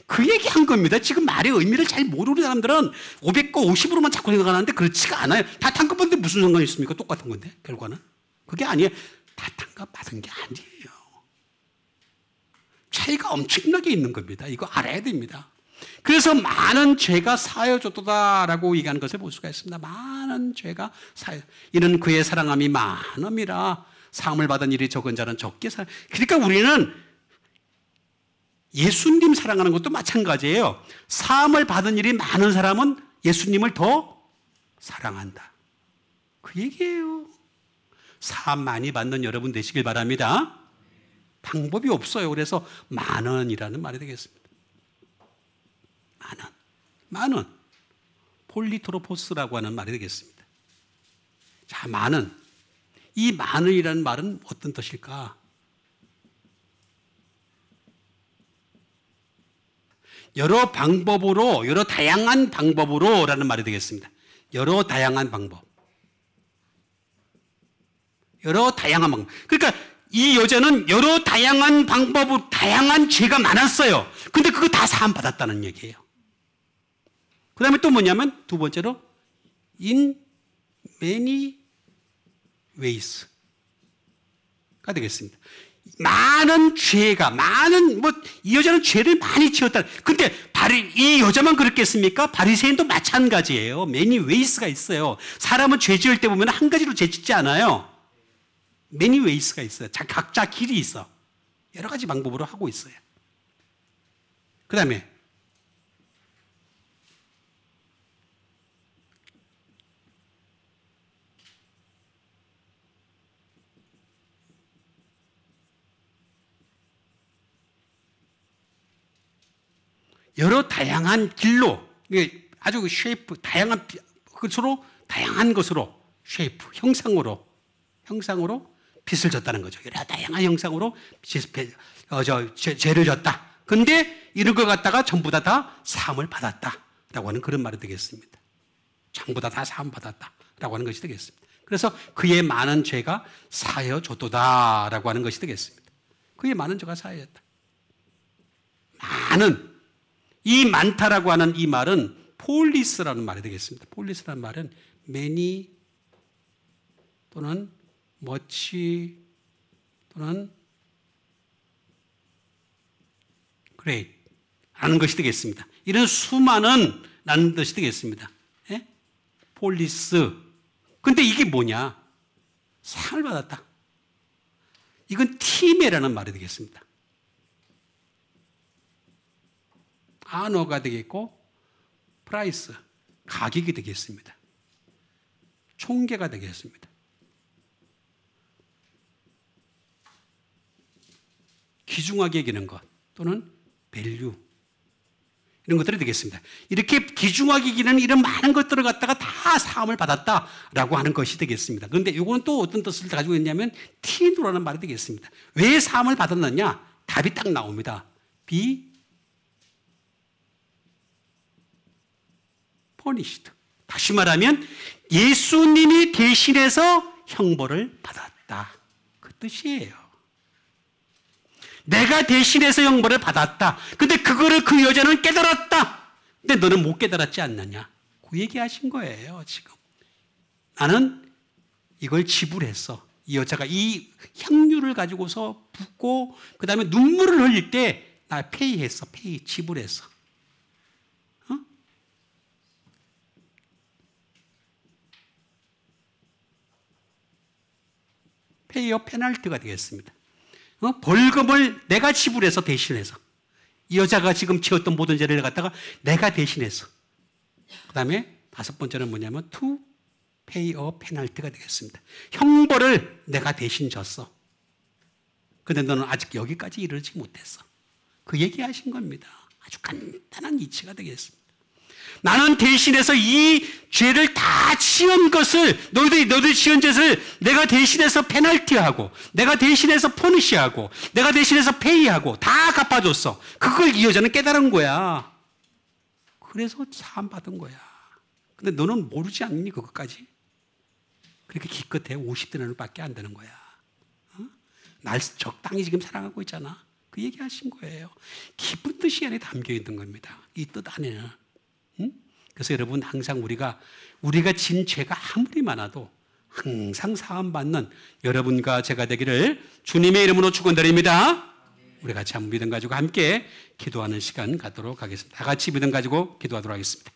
그 얘기한 겁니다. 지금 말의 의미를 잘 모르는 사람들은 500과 50으로만 자꾸 생각하는데 그렇지가 않아요. 다 탕감받는데 무슨 상관이 있습니까? 똑같은 건데 결과는. 그게 아니에요. 다 탕감받은 게 아니에요. 차이가 엄청나게 있는 겁니다. 이거 알아야 됩니다. 그래서 많은 죄가 사여졌도다라고 얘기하는 것을 볼 수가 있습니다. 많은 죄가 사여. 이는 그의 사랑함이 많음이라 사함을 받은 일이 적은 자는 적게 사. 그러니까 우리는 예수님 사랑하는 것도 마찬가지예요. 사함을 받은 일이 많은 사람은 예수님을 더 사랑한다. 그 얘기예요. 사함 많이 받는 여러분 되시길 바랍니다. 방법이 없어요. 그래서 많은이라는 말이 되겠습니다. 많은. 폴리트로포스라고 하는 말이 되겠습니다. 자, 많은. 이 많은이라는 말은 어떤 뜻일까? 여러 방법으로, 여러 다양한 방법으로라는 말이 되겠습니다. 여러 다양한 방법. 여러 다양한 방법. 그러니까 이 여자는 여러 다양한 방법으로 다양한 죄가 많았어요. 근데 그거 다 사함 받았다는 얘기예요. 그 다음에 또 뭐냐면 두 번째로 in many ways가 되겠습니다. 많은 죄가 이 여자는 죄를 많이 지었다. 근데 이 여자만 그랬겠습니까? 바리새인도 마찬가지예요. many ways가 있어요. 사람은 죄 지을 때 보면 한 가지로 죄 짓지 않아요. many ways가 있어요. 각자 길이 있어. 여러 가지 방법으로 하고 있어요. 그 다음에 여러 다양한 길로 아주 쉐이프 다양한 것으로 쉐이프 형상으로 빚을 졌다는 거죠. 여러 다양한 형상으로 죄를 졌다. 근데 이런 걸 갖다가 전부 다 사함을 받았다라고 하는 그런 말이 되겠습니다. 전부 다 사함 받았다라고 하는 것이 되겠습니다. 그래서 그의 많은 죄가 사여졌도다라고 하는 것이 되겠습니다. 그의 많은 죄가 사여졌다. 이 많다라고 하는 이 말은 폴리스라는 말이 되겠습니다. 폴리스라는 말은 many 또는 much 또는 great 라는 것이 되겠습니다. 이런 수많은 라는 뜻이 되겠습니다. 예? 폴리스. 근데 이게 뭐냐? 상을 받았다. 이건 티메라는 말이 되겠습니다. 한어가 되겠고 프라이스, 가격이 되겠습니다. 총계가 되겠습니다. 귀중하게 여기는 것 또는 밸류 이런 것들이 되겠습니다. 이렇게 귀중하게 여기는 이런 많은 것들을 갖다가 다 사함을 받았다라고 하는 것이 되겠습니다. 그런데 이거는 또 어떤 뜻을 가지고 있냐면 티노라는 말이 되겠습니다. 왜 사함을 받았느냐? 답이 딱 나옵니다. punished. 다시 말하면 예수님이 대신해서 형벌을 받았다. 그 뜻이에요. 내가 대신해서 형벌을 받았다. 근데 그거를 그 여자는 깨달았다. 근데 너는 못 깨달았지 않느냐. 그 얘기하신 거예요, 지금. 나는 이걸 지불했어. 이 여자가 이 향유를 가지고서 붓고 그 다음에 눈물을 흘릴 때 나 페이했어. 지불했어. 페이어 페널티가 되겠습니다. 벌금을 내가 지불해서 대신해서 이 여자가 지금 지었던 모든 죄를 갖다가 내가 대신해서 그 다음에 다섯 번째는 뭐냐면 to pay a penalty가 되겠습니다. 형벌을 내가 대신 졌어. 근데 너는 아직 여기까지 이르지 못했어. 그 얘기하신 겁니다. 아주 간단한 이치가 되겠습니다. 나는 대신해서 이 죄를 다 지은 것을, 너희들이 지은 죄를 내가 대신해서 페널티하고, 내가 대신해서 퍼니시하고, 내가 대신해서 페이하고 다 갚아줬어. 그걸 이 여자는 깨달은 거야. 그래서 사함 받은 거야. 근데 너는 모르지 않니 그것까지? 그렇게 기껏해 50데나리온밖에 안 되는 거야. 어? 날 적당히 지금 사랑하고 있잖아. 그 얘기하신 거예요. 깊은 뜻이 안에 담겨 있는 겁니다. 이 뜻 안에는. 응? 그래서 여러분 항상 우리가 진 죄가 아무리 많아도 항상 사함받는 여러분과 제가 되기를 주님의 이름으로 축원드립니다. 우리 같이 한번 믿음 가지고 함께 기도하는 시간 갖도록 하겠습니다. 다 같이 믿음 가지고 기도하도록 하겠습니다.